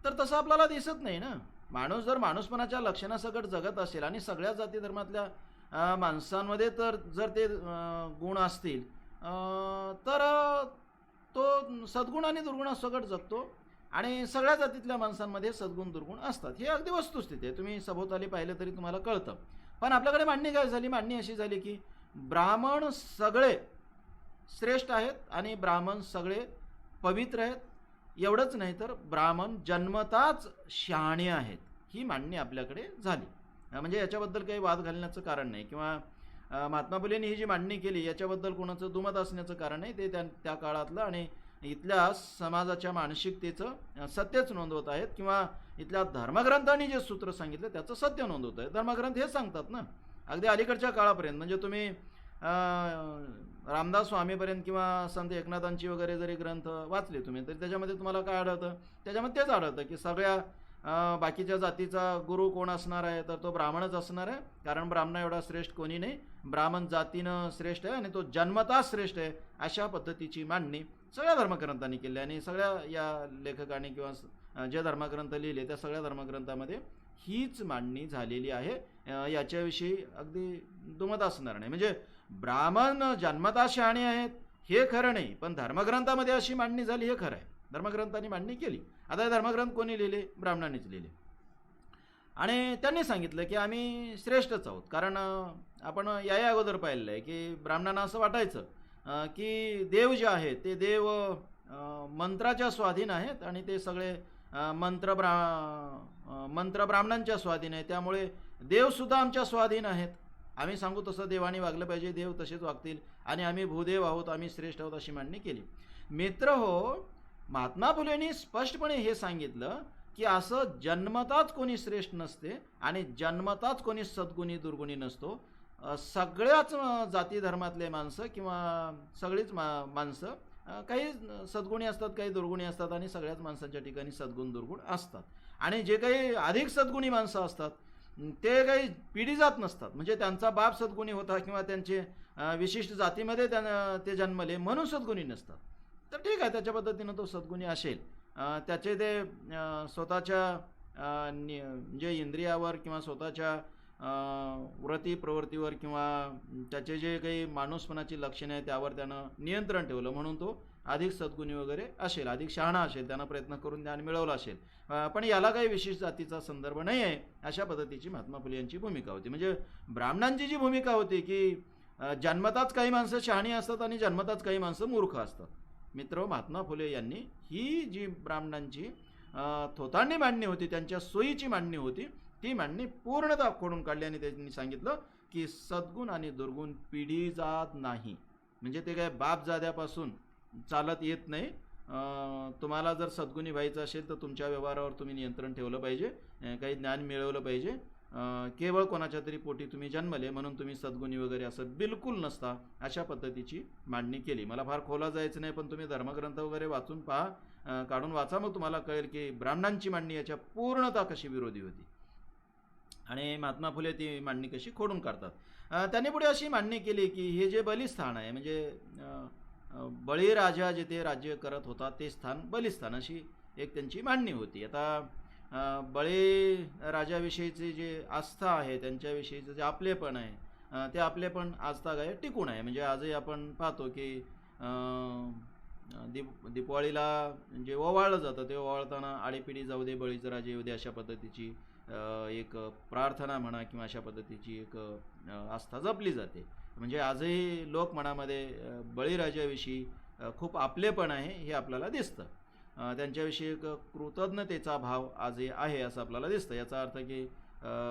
तर तसं आपल्याला दिसत नाही ना. माणूस जर माणूसपणाच्या लक्षणासकट जगत असेल आणि सगळ्या जाती धर्मातल्या माणसांमध्ये जर ते गुण असतील, तर तो सद्गुण आणि दुर्गुणासकट जगतो, आणि सगळ्या जातीतल्या माणसांमध्ये सद्गुण दुर्गुण असतात. हे अगदी वस्तुस्थिती आहे. तुम्ही सभोवताली पाहिलं तरी तुम्हाला कळतं. पण आपल्याकडे मांडणी काय झाली? मांडणी अशी झाली की ब्राह्मण सगळे श्रेष्ठ आहेत आणि ब्राह्मण सगळे पवित्र आहेत. एवढंच नाही तर ब्राह्मण जन्मताच शहाणे आहेत, ही मांडणी आपल्याकडे झाली. म्हणजे याच्याबद्दल काही वाद घालण्याचं कारण नाही, किंवा महात्मा फुलेंनी ही जी मांडणी केली याच्याबद्दल कोणाचं दुमत असण्याचं कारण नाही. ते त्या काळातलं आणि इथल्या समाजाच्या मानसिकतेचं सत्यच नोंदवत आहेत, किंवा इथल्या धर्मग्रंथांनी जे सूत्र सांगितलं त्याचं सत्य नोंदवत आहेत. धर्मग्रंथ हे सांगतात ना, अगदी अलीकडच्या काळापर्यंत. म्हणजे तुम्ही रामदास स्वामीपर्यंत किंवा संत एकनाथांची वगैरे जरी ग्रंथ वाचले तुम्ही, तर त्याच्यामध्ये तुम्हाला काय आढळतं? त्याच्यामध्ये तेच आढळतं की सगळ्या बाकीच्या जातीचा गुरु कोण असणार आहे? तर तो ब्राह्मणच असणार आहे, कारण ब्राह्मणा एवढा श्रेष्ठ कोणी नाही, ब्राह्मण जातीनं श्रेष्ठ आहे आणि तो जन्मताच श्रेष्ठ आहे. अशा पद्धतीची मांडणी सगळ्या धर्मग्रंथांनी केली, आणि सगळ्या या लेखकांनी किंवा जे धर्मग्रंथ लिहिले त्या सगळ्या धर्मग्रंथामध्ये हीच मांडणी झालेली आहे. याच्याविषयी अगदी दुमत असणार नाही. म्हणजे ब्राह्मण जन्मता शहाणे आहेत हे खरं नाही, पण धर्मग्रंथामध्ये अशी मांडणी झाली हे खरं आहे. धर्मग्रंथांनी मांडणी केली. आता हे धर्मग्रंथ कोणी लिहिले? ब्राह्मणांनीच लिहिले, आणि त्यांनी सांगितलं की आम्ही श्रेष्ठच आहोत. कारण आपण या अगोदर पाहिलेलं आहे की ब्राह्मणांना असं वाटायचं की देव जे आहेत ते देव मंत्राच्या स्वाधीन आहेत, आणि ते सगळे मंत्र ब्राह्मणांच्या स्वाधीन आहे, त्यामुळे देवसुद्धा आमच्या स्वाधीन आहेत. आम्ही सांगू तसं देवाने वागलं पाहिजे, देव तसेच वागतील आणि आम्ही भूदेव आहोत, आम्ही श्रेष्ठ आहोत अशी मांडणी केली. मित्र हो, महात्मा फुलेंनी स्पष्टपणे हे सांगितलं की असं जन्मताच कोणी श्रेष्ठ नसते आणि जन्मताच कोणी सद्गुणी दुर्गुणी नसतो. सगळ्याच जाती धर्मातले माणसं किंवा सगळीच माणसं काही सद्गुणी असतात, काही दुर्गुणी असतात आणि सगळ्याच माणसांच्या ठिकाणी सद्गुण दुर्गुण असतात. आणि जे काही अधिक सद्गुणी माणसं असतात ते काही पिढी जात नसतात, म्हणजे त्यांचा बाप सद्गुणी होता किंवा त्यांचे विशिष्ट जातीमध्ये ते जन्मले म्हणून सद्गुणी नसतात. तर ठीक आहे, त्याच्या पद्धतीनं तो सद्गुणी असेल, त्याचे ते स्वतःच्या म्हणजे इंद्रियावर किंवा स्वतःच्या व्रती प्रवृत्तीवर किंवा त्याचे जे काही माणूसपणाची लक्षणे आहे त्यावर त्यानं नियंत्रण ठेवलं म्हणून तो अधिक सद्गुणी वगैरे असेल, अधिक शहाणा असेल, त्यानं प्रयत्न करून ज्ञान मिळवलं असेल. पण याला काही विशिष्ट जातीचा संदर्भ नाही आहे, अशा पद्धतीची महात्मा फुले यांची भूमिका होती. म्हणजे ब्राह्मणांची जी भूमिका होती की जन्मताच काही माणसं शहाणी असतात आणि जन्मताच काही माणसं मूर्ख असतात. मित्र, महात्मा फुले यांनी ही जी ब्राह्मणांची थोतांडी मांडणी होती, त्यांच्या सोयीची मांडणी होती, ती मांडणी पूर्णतः खोडून काढली आणि त्यांनी सांगितलं की सद्गुण आणि दुर्गुण पिढी जात नाही, म्हणजे ते काय बापजाद्यापासून चालत येत नाही. तुम्हाला जर सद्गुणी व्हायचं असेल तर तुमच्या व्यवहारावर तुम्ही नियंत्रण ठेवलं पाहिजे, काही ज्ञान मिळवलं पाहिजे. केवळ कोणाच्या तरी पोटी तुम्ही जन्मले म्हणून तुम्ही सद्गुणी वगैरे असं बिलकुल नसता, अशा पद्धतीची मांडणी केली. मला फार खोला जायचं नाही, पण तुम्ही धर्मग्रंथ वगैरे वाचून पहा, काढून वाचा, मग तुम्हाला कळेल की ब्राह्मणांची मांडणी याच्या पूर्णतः कशी विरोधी होती आणि महात्मा फुले ती मांडणी कशी खोडून काढतात. त्यांनी पुढे अशी मांडणी केली की हे जे बलिस्थान आहे, म्हणजे बळीराजा जिथे राज्य करत होता ते स्थान बलिस्थान, अशी एक त्यांची मांडणी होती. आता बळीराजाविषयीचे जे आस्था आहे, त्यांच्याविषयीचं जे आपलेपण आहे, ते आपलेपण आजता काय टिकून आहे. म्हणजे आजही आपण पाहतो की दीपावळीला जे ओवाळलं जातं ते ओवाळताना आळीपिढी जाऊ दे, बळीचं राजे येऊ दे, अशा पद्धतीची एक प्रार्थना म्हणा किंवा अशा पद्धतीची एक आस्था जपली जाते. म्हणजे आजही लोक मनामध्ये बळीराजाविषयी खूप आपलेपण आहे हे आपल्याला दिसतं. त्यांच्याविषयी एक कृतज्ञतेचा भाव आजही आहे असं आपल्याला दिसतं. याचा अर्थ की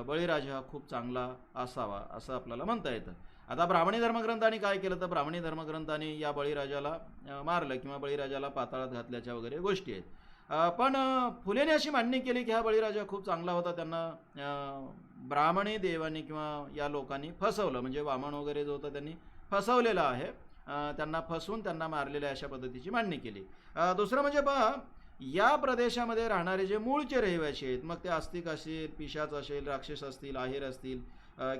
बळीराजा हा खूप चांगला असावा असं आपल्याला म्हणता येतं. आता ब्राह्मणी धर्मग्रंथाने काय केलं तर ब्राह्मणी धर्मग्रंथाने या बळीराजाला मारलं किंवा बळीराजाला पाताळात घातल्याच्या वगैरे गोष्टी आहेत. पण फुलेने अशी मांडणी केली की हा बळीराजा खूप चांगला होता, त्यांना ब्राह्मणी देवाने किंवा या लोकांनी फसवलं, म्हणजे वामन वगैरे जो होता त्यांनी फसवलेला आहे, त्यांना फसवून त्यांना मारलेलं आहे, अशा पद्धतीची मांडणी केली. दुसरं म्हणजे पहा, या प्रदेशामध्ये राहणारे जे मूळचे रहिवासी आहेत, मग ते आस्तिक असेल, पिशाच असेल, राक्षस असतील, आहेर असतील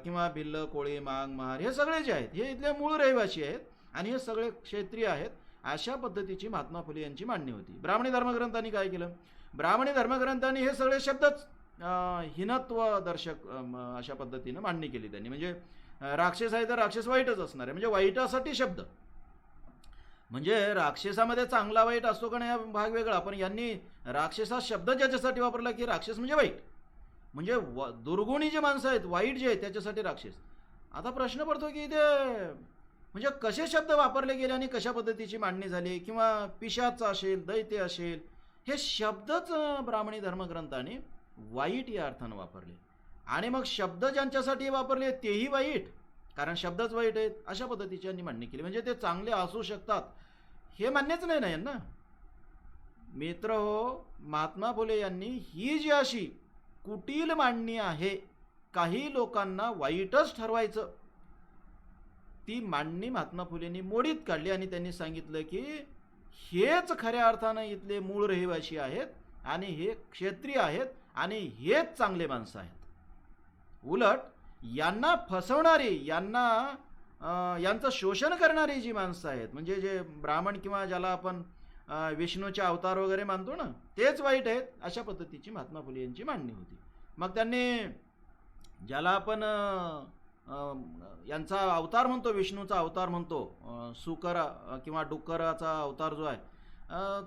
किंवा भिल्ल, कोळी, मांग, महार, हे सगळे जे आहेत हे इथले मूळ रहिवासी आहेत आणि हे सगळे क्षत्रिय आहेत, अशा पद्धतीची महात्मा फुले यांची मांडणी होती. ब्राह्मणी धर्मग्रंथांनी काय केलं, ब्राह्मणी धर्मग्रंथांनी हे सगळे शब्दच हिनत्व दर्शक अशा पद्धतीनं मांडणी केली त्यांनी. म्हणजे राक्षस आहे तर राक्षस वाईटच असणार आहे, म्हणजे वाईटासाठी शब्द, म्हणजे राक्षसामध्ये चांगला वाईट असतो का नाही हा भाग वेगळा, पण यांनी राक्षसा शब्द ज्याच्यासाठी वापरला की राक्षस म्हणजे वाईट, म्हणजे दुर्गुणी जे माणसं आहेत, वाईट जे आहेत त्याच्यासाठी राक्षस. आता प्रश्न पडतो की ते म्हणजे कसे शब्द वापरले गेले आणि कशा पद्धतीची मांडणी झाली, किंवा पिशाच असेल, दैत्य असेल, हे शब्दच ब्राह्मणी धर्मग्रंथाने वाईट या अर्थानं वापरले आणि मग शब्द ज्यांच्यासाठी वापरले तेही वाईट, कारण शब्दच वाईट आहेत, अशा पद्धतीची यांनी मांडणी केली. म्हणजे ते चांगले असू शकतात हे मान्यच नाही ना यांना. मित्र हो, महात्मा फुले यांनी ही जी अशी कुटील मांडणी आहे, काही लोकांना वाईटच ठरवायचं, ती मांडणी महात्मा फुलेंनी मोडीत काढली आणि त्यांनी सांगितलं की हेच खऱ्या अर्थानं इथले मूळ रहिवासी आहेत आणि हे क्षत्रिय आहेत आणि हेच चांगले माणसं आहेत. उलट यांना फसवणारी, यांचं शोषण करणारी जी माणसं आहेत, म्हणजे जे ब्राह्मण किंवा ज्याला आपण विष्णूचे अवतार वगैरे मानतो ना, तेच वाईट आहेत, अशा पद्धतीची महात्मा फुले यांची मांडणी होती. मग त्यांनी ज्याला आपण यांचा अवतार म्हणतो, विष्णूचा अवतार म्हणतो, सुकर किंवा डुक्कराचा अवतार जो आहे,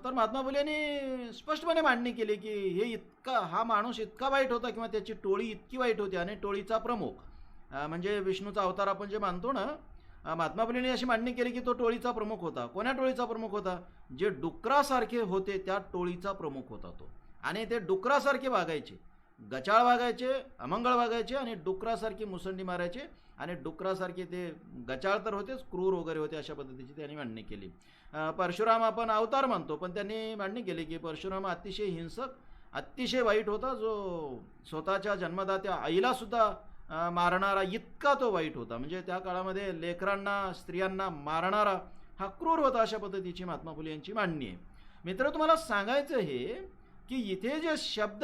तर महात्मा फुलेंनी स्पष्टपणे मांडणी केली की हा माणूस इतका वाईट होता किंवा त्याची टोळी इतकी वाईट होती आणि टोळीचा प्रमुख म्हणजे विष्णूचा अवतार आपण जे मानतो ना, महात्मा फुलेंनी अशी मांडणी केली की तो टोळीचा प्रमुख होता. कोण्या टोळीचा प्रमुख होता, जे डुकरासारखे होते त्या टोळीचा प्रमुख होता तो, आणि ते डुकरासारखे वागायचे. गचाळ वागायचे, अमंगळ वागायचे आणि डुकरासारखी मुसंडी मारायचे आणि डुकरासारखे ते गचाळ तर होतेच, क्रूर वगैरे होते. अशा पद्धतीची त्यांनी मांडणी केली. परशुराम आपण अवतार मानतो, पण त्यांनी मांडणी केली की परशुराम अतिशय हिंसक, अतिशय वाईट होता, जो स्वतःच्या जन्मदात्या आईला सुद्धा मारणारा इतका तो वाईट होता. म्हणजे त्या काळामध्ये लेकरांना, स्त्रियांना मारणारा हा क्रूर होता. अशा पद्धतीची महात्मा फुले यांची मांडणी आहे. मित्र, तुम्हाला सांगायचं हे की इथे जे शब्द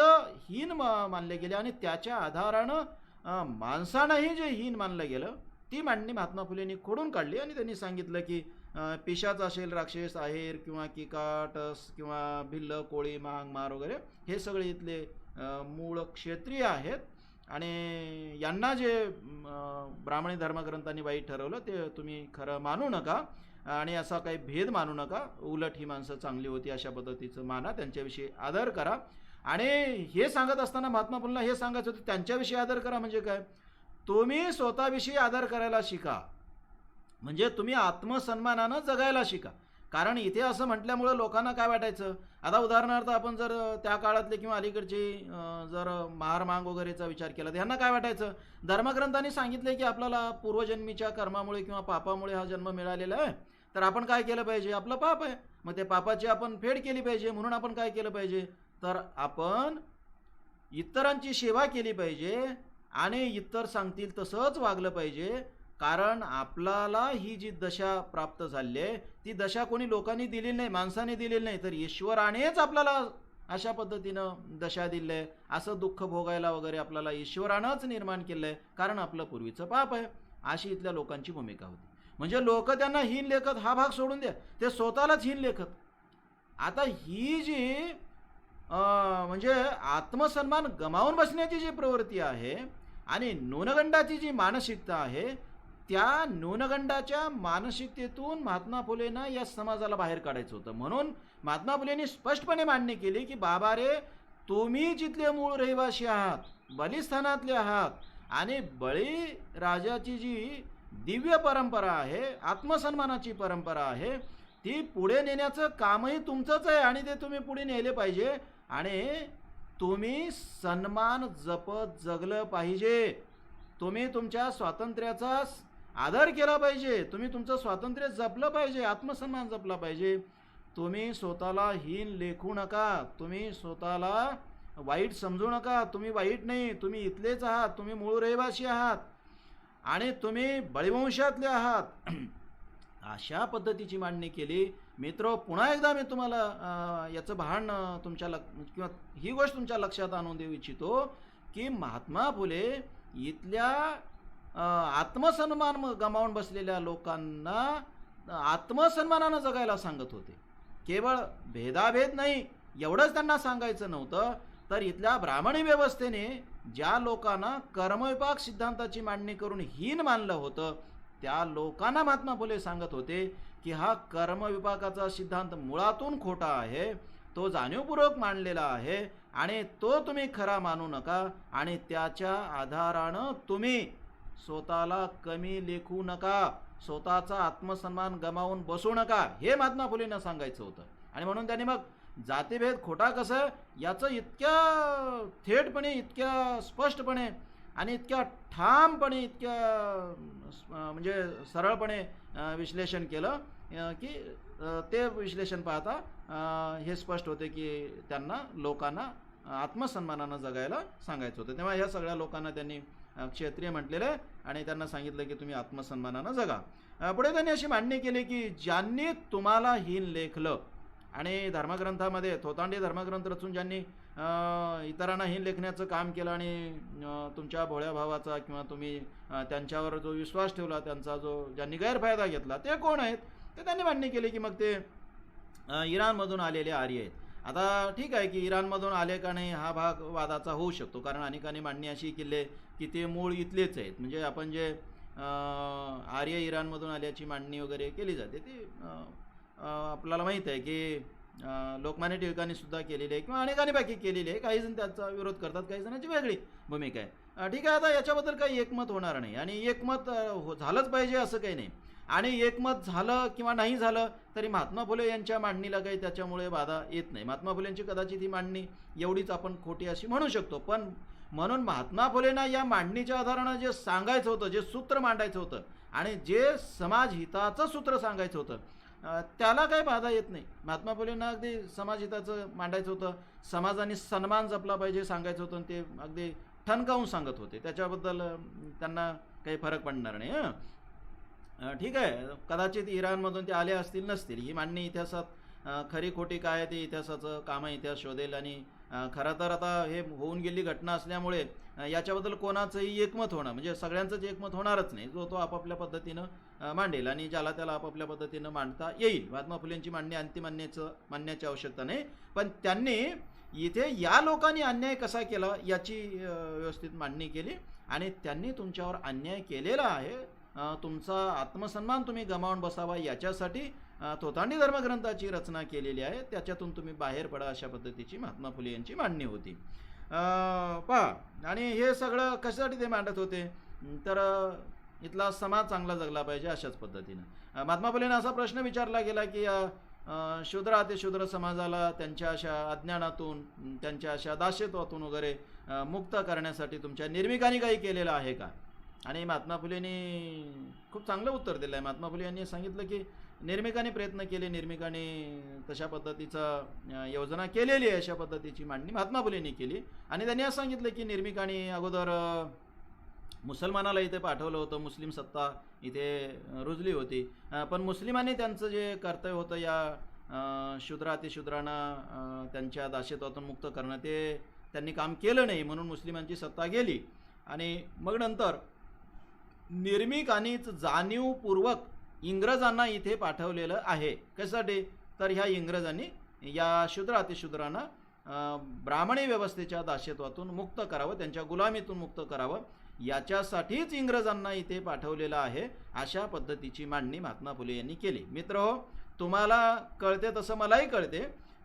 हीन मानले गेले आणि त्याच्या आधारानं माणसानंही जे हीन मानलं गेलं, ती मांडणी महात्मा फुलेंनी खोडून काढली आणि त्यांनी सांगितलं की पिशाच असेल, राक्षस, आहेर किंवा किकाटस किंवा भिल्ल, कोळी, मांग, मार वगैरे हे सगळे इथले मूळ क्षेत्रीय आहेत आणि यांना जे ब्राह्मणी धर्मग्रंथांनी वाईट ठरवलं ते तुम्ही खरं मानू नका आणि असा काही भेद मानू नका. उलट ही माणसं चांगली होती अशा पद्धतीचं माना, त्यांच्याविषयी आदर करा. आणि हे सांगत असताना महात्मा फुलेंना हे सांगायचं होतं, त्यांच्याविषयी आदर करा म्हणजे काय, तुम्ही स्वतःविषयी आदर करायला शिका. म्हणजे तुम्ही आत्मसन्मानानं जगायला शिका. कारण इथे असं म्हटल्यामुळं लोकांना काय वाटायचं, आता उदाहरणार्थ आपण जर त्या काळातले किंवा अलीकडचे जर महार मांग वगैरेचा विचार केला तर ह्यांना काय वाटायचं, धर्मग्रंथांनी सांगितले की आपल्याला पूर्वजन्मीच्या कर्मामुळे किंवा पापामुळे हा जन्म मिळालेला आहे, तर आपण काय केलं पाहिजे, आपलं पाप आहे, मग ते पापाची आपण फेड केली पाहिजे. म्हणून आपण काय केलं पाहिजे, तर आपण इतरांची सेवा केली पाहिजे आणि इतर सांगतील तसंच वागलं पाहिजे. कारण आपल्याला ही जी दशा प्राप्त झाली आहे ती दशा कोणी लोकांनी दिलेली नाही, माणसाने दिलेली नाही, तर ईश्वरानेच आपल्याला अशा पद्धतीनं दशा दिली आहे. असं दुःख भोगायला वगैरे आपल्याला ईश्वरानंच निर्माण केलं आहे, कारण आपलं पूर्वीचं पाप आहे. अशी इथल्या लोकांची भूमिका होती. म्हणजे लोक त्यांना हीन लेखत, हा भाग सोडून द्या, ते स्वतःलाच हीन लेखत. आता ही जी म्हणजे आत्मसन्मान गमावून बसण्याची जी प्रवृत्ती आहे आणि न्यूनगंडाची जी मानसिकता आहे, त्या न्यूनगंडाच्या मानसिकतेतून महात्मा फुलेंना या समाजाला बाहेर काढायचं होतं. म्हणून महात्मा फुलेंनी स्पष्टपणे मांडणी केली की बाबा रे, तुम्ही जिथले मूळ रहिवासी आहात, बलिस्थानातले आहात आणि बळी राजाची जी दिव्य परंपरा आहे, आत्मसन्मानाची परंपरा आहे, ती पुढे नेण्याचं कामही तुमचंच आहे आणि ते तुम्ही पुढे नेले पाहिजे. आणि तुम्ही सन्मान जपत जगलं पाहिजे. तुम्ही तुमच्या स्वातंत्र्याचा आदर केला पाहिजे. तुम्ही तुमचं स्वातंत्र्य जपलं पाहिजे, आत्मसन्मान जपला पाहिजे. तुम्ही स्वतःला हीन लेखू नका, तुम्ही स्वतःला वाईट समजू नका. तुम्ही वाईट नाही, तुम्ही इथलेच आहात, तुम्ही मूळ रहिवासी आहात आणि तुम्ही बळीवंशातले आहात. अशा पद्धतीची मांडणी केली. मित्र, पुन्हा एकदा मी तुम्हाला याचं भान तुमच्या किंवा ही गोष्ट तुमच्या लक्षात आणून देऊ इच्छितो की महात्मा फुले इथल्या आत्मसन्मान गमावून बसलेल्या लोकांना आत्मसन्मानानं जगायला सांगत होते. केवळ भेदाभेद नाही एवढंच त्यांना सांगायचं नव्हतं, तर इथल्या ब्राह्मणी व्यवस्थेने ज्या लोकांना कर्मविपाक सिद्धांताची मांडणी करून हीन मानलं होतं, त्या लोकांना महात्मा फुले सांगत होते की हा कर्मविपाकाचा सिद्धांत मुळातून खोटा आहे, तो जाणीवपूर्वक मांडलेला आहे आणि तो तुम्ही खरा मानू नका आणि त्याच्या आधारानं तुम्ही स्वतःला कमी लेखू नका, स्वतःचा आत्मसन्मान गमावून बसू नका, हे महात्मा फुलेंना सांगायचं होतं. आणि म्हणून त्यांनी मग जातीभेद खोटा कसं याचं इतक्या थेटपणे, इतक्या स्पष्टपणे आणि इतक्या ठामपणे, इतक्या म्हणजे सरळपणे विश्लेषण केलं की ते विश्लेषण पाहता हे स्पष्ट होते की त्यांना लोकांना आत्मसन्मानानं जगायला सांगायचं होतं. तेव्हा ह्या सगळ्या लोकांना त्यांनी क्षत्रिय म्हटलेलं आहे आणि त्यांना सांगितलं की तुम्ही आत्मसन्मानानं जगा. पुढे त्यांनी अशी मांडणी केली की ज्यांनी तुम्हाला हीन लेखलं आणि धर्मग्रंथामध्ये थोतांडी धर्मग्रंथ रचून ज्यांनी इतरांना हीन लेखण्याचं काम केलं आणि तुमच्या भोळ्या भावाचा किंवा तुम्ही त्यांच्यावर जो विश्वास ठेवला, त्यांचा जो ज्यांनी गैरफायदा घेतला, ते कोण आहेत, ते त्यांनी मांडणी केली की मग ते इराणमधून आलेले आर्य आहेत. आता ठीक आहे की इराणमधून आले का नाही हा भाग वादाचा होऊ शकतो, कारण अनेकांनी मांडणी अशी केली की ते मूळ इथलेच आहेत. म्हणजे आपण जे आर्य इराणमधून आल्याची मांडणी वगैरे केली जाते ती आपल्याला माहीत आहे की लोकमान्य टिळकांनी सुद्धा केलेली आहे किंवा अनेकांनी बाकी केलेली आहे. काही जण त्याचा विरोध करतात, काही जणांची वेगळी भूमिका आहे. ठीक आहे, आता याच्याबद्दल काही एकमत होणार नाही आणि एकमत झालंच पाहिजे असं काही नाही. आणि एकमत झालं किंवा नाही झालं तरी महात्मा फुले यांच्या मांडणीला काही त्याच्यामुळे बाधा येत नाही. महात्मा फुलेंची कदाचित ही मांडणी एवढीच आपण खोटी अशी म्हणू शकतो, पण म्हणून महात्मा फुलेंना या मांडणीच्या आधारानं जे सांगायचं होतं, जे सूत्र मांडायचं होतं आणि जे समाजहिताचं सूत्र सांगायचं होतं, त्याला काही बाधा येत नाही. महात्मा फुलेंना अगदी समाजहिताचं मांडायचं होतं, समाजाने सन्मान जपला पाहिजे सांगायचं होतं, ते अगदी ठणकावून सांगत होते. त्याच्याबद्दल त्यांना काही फरक पडणार नाही. ठीक आहे, कदाचित इराणमधून ते आले असतील नसतील, ही मांडणी इतिहासात खरी खोटी काय आहे ते इतिहासाचं काम इतिहास शोधेल. आणि खरं तर आता हे होऊन गेली घटना असल्यामुळे याच्याबद्दल कोणाचंही एकमत होणं म्हणजे सगळ्यांचंच एकमत होणारच नाही. जो तो आपापल्या पद्धतीनं मांडेल आणि ज्याला त्याला आपापल्या पद्धतीनं मांडता येईल. महात्मा फुलेंची मांडणी अंतिम मानण्याची आवश्यकता नाही, पण त्यांनी इथे या लोकांनी अन्याय कसा केला याची व्यवस्थित मांडणी केली. आणि त्यांनी तुमच्यावर अन्याय केलेला आहे, तुमचा आत्मसन्मान तुम्ही गमावून बसावा याच्यासाठी तोतांडी धर्मग्रंथाची रचना केलेली आहे. त्याच्यातून तुम्ही बाहेर पडा अशा पद्धतीची महात्मा फुले यांची मांडणी होती. पहा, आणि हे सगळं कशासाठी ते मांडत होते, तर इथला समाज चांगला जगला पाहिजे अशाच पद्धतीनं. महात्मा फुलेंना असा प्रश्न विचारला गेला की शूद्र अतिशूद्र समाजाला त्यांच्या अशा अज्ञानातून, त्यांच्या अशा दास्यत्वातून वगैरे मुक्त करण्यासाठी तुमच्या निर्मिकांनी काही केलेलं आहे का. आणि महात्मा फुलेंनी खूप चांगलं उत्तर दिलं आहे. महात्मा फुले यांनी सांगितलं की निर्मिकाने प्रयत्न केले, निर्मिकाने तशा पद्धतीचा योजना केलेली आहे, अशा पद्धतीची मांडणी महात्मा फुलेंनी केली. आणि त्यांनी असं सांगितलं की निर्मिकाने अगोदर मुसलमानाला इथे पाठवलं होतं, मुस्लिम सत्ता इथे रुजली होती, पण मुस्लिमांनी त्यांचं जे कर्तव्य होतं या शूद्र अतिशूद्रांना त्यांच्या दास्यत्वातून मुक्त करणं, ते त्यांनी काम केलं नाही, म्हणून मुस्लिमांची सत्ता गेली. आणि मग नंतर निर्मिकांनीच जाणीवपूर्वक इंग्रजांना इथे पाठवलेलं आहे. कशासाठी, तर ह्या इंग्रजांनी या शूद्र अतिशूद्रांना ब्राह्मणी व्यवस्थेच्या दास्यत्वातून मुक्त करावं, त्यांच्या गुलामीतून मुक्त करावं, याच्यासाठीच इंग्रजांना इथे पाठवलेलं आहे. अशा पद्धतीची मांडणी महात्मा फुले यांनी केली. मित्रहो, तुम्हाला कळते तसं मलाही कळते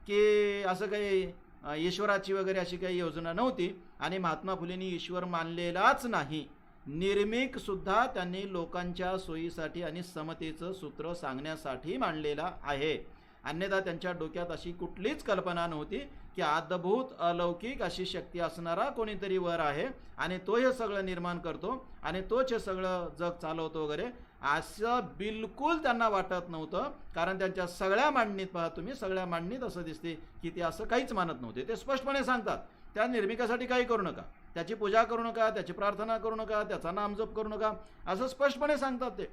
की असं काही ईश्वराची वगैरे अशी काही योजना नव्हती. आणि महात्मा फुलेंनी ईश्वर मानलेलाच नाही, निर्मिक सुद्धा त्यांनी लोकांच्या सोयीसाठी आणि समतेचं सूत्र सांगण्यासाठी मांडलेला आहे. अन्यथा त्यांच्या डोक्यात अशी कुठलीच कल्पना नव्हती की अद्भुत अलौकिक अशी शक्ती असणारा कोणीतरी वर आहे आणि तो हे सगळं निर्माण करतो आणि तोच हे सगळं जग चालवतो वगैरे, असं बिलकुल त्यांना वाटत नव्हतं. कारण त्यांच्या सगळ्या मांडणीत पहा तुम्ही, सगळ्या मांडणीत असं दिसते की ते असं काहीच मानत नव्हते. ते स्पष्टपणे सांगतात, त्या निर्मिकासाठी काही करू नका, त्याची पूजा करू नका, त्याची प्रार्थना करू नका, त्याचा नामजप करू नका, असं स्पष्टपणे सांगतात ते.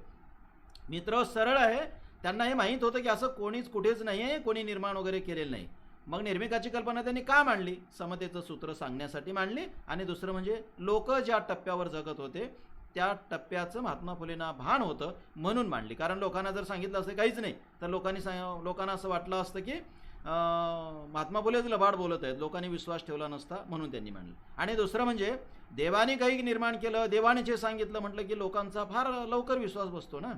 मित्र, सरळ आहे. त्यांना हे माहीत होतं की असं कोणीच कुठेच नाही आहे, कोणी निर्माण वगैरे केलेलं नाही. मग निर्मिकाची कल्पना त्यांनी का मांडली, समतेचं सूत्र सांगण्यासाठी मांडली. आणि दुसरं म्हणजे लोक ज्या टप्प्यावर जगत होते त्या टप्प्याचं महात्मा फुलेंना भान होतं म्हणून मांडली. कारण लोकांना जर सांगितलं असं काहीच नाही तर लोकांना असं वाटलं असतं की महात्मा फुलेच लबाड बोलत आहेत, लोकांनी विश्वास ठेवला नसता, म्हणून त्यांनी मांडलं. आणि दुसरं म्हणजे देवाने काही निर्माण केलं, देवाने जे सांगितलं म्हटलं की लोकांचा फार लवकर विश्वास बसतो ना,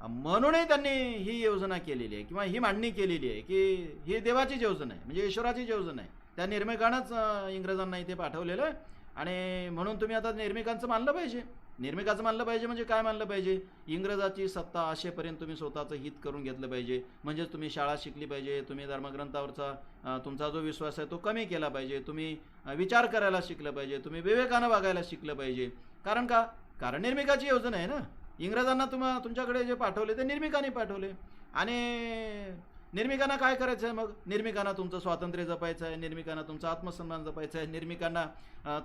म्हणूनही त्यांनी ही योजना केलेली आहे किंवा ही मांडणी केलेली आहे की ही देवाचीच योजना आहे, म्हणजे ईश्वराचीच योजना आहे. त्या निर्मिकानंच इंग्रजांना इथे पाठवलेलं आहे. आणि म्हणून तुम्ही आता निर्मिकांचं मानलं पाहिजे. निर्मिकाचं मानलं पाहिजे म्हणजे काय मानलं पाहिजे, इंग्रजाची सत्ता असेपर्यंत तुम्ही स्वतःचं हित करून घेतलं पाहिजे. म्हणजेच तुम्ही शाळा शिकली पाहिजे, तुम्ही धर्मग्रंथावरचा तुमचा जो विश्वास आहे तो कमी केला पाहिजे, तुम्ही विचार करायला शिकलं पाहिजे, तुम्ही विवेकानं वागायला शिकलं पाहिजे. कारण का, कारण निर्मिकाची योजना आहे ना. इंग्रजांना तुमच्याकडे जे पाठवले ते निर्मिकांनी पाठवले. आणि निर्मिकांना काय करायचं आहे, मग निर्मिकांना तुमचं स्वातंत्र्य जपायचं आहे, निर्मिकांना तुमचा आत्मसन्मान जपायचा आहे, निर्मिकांना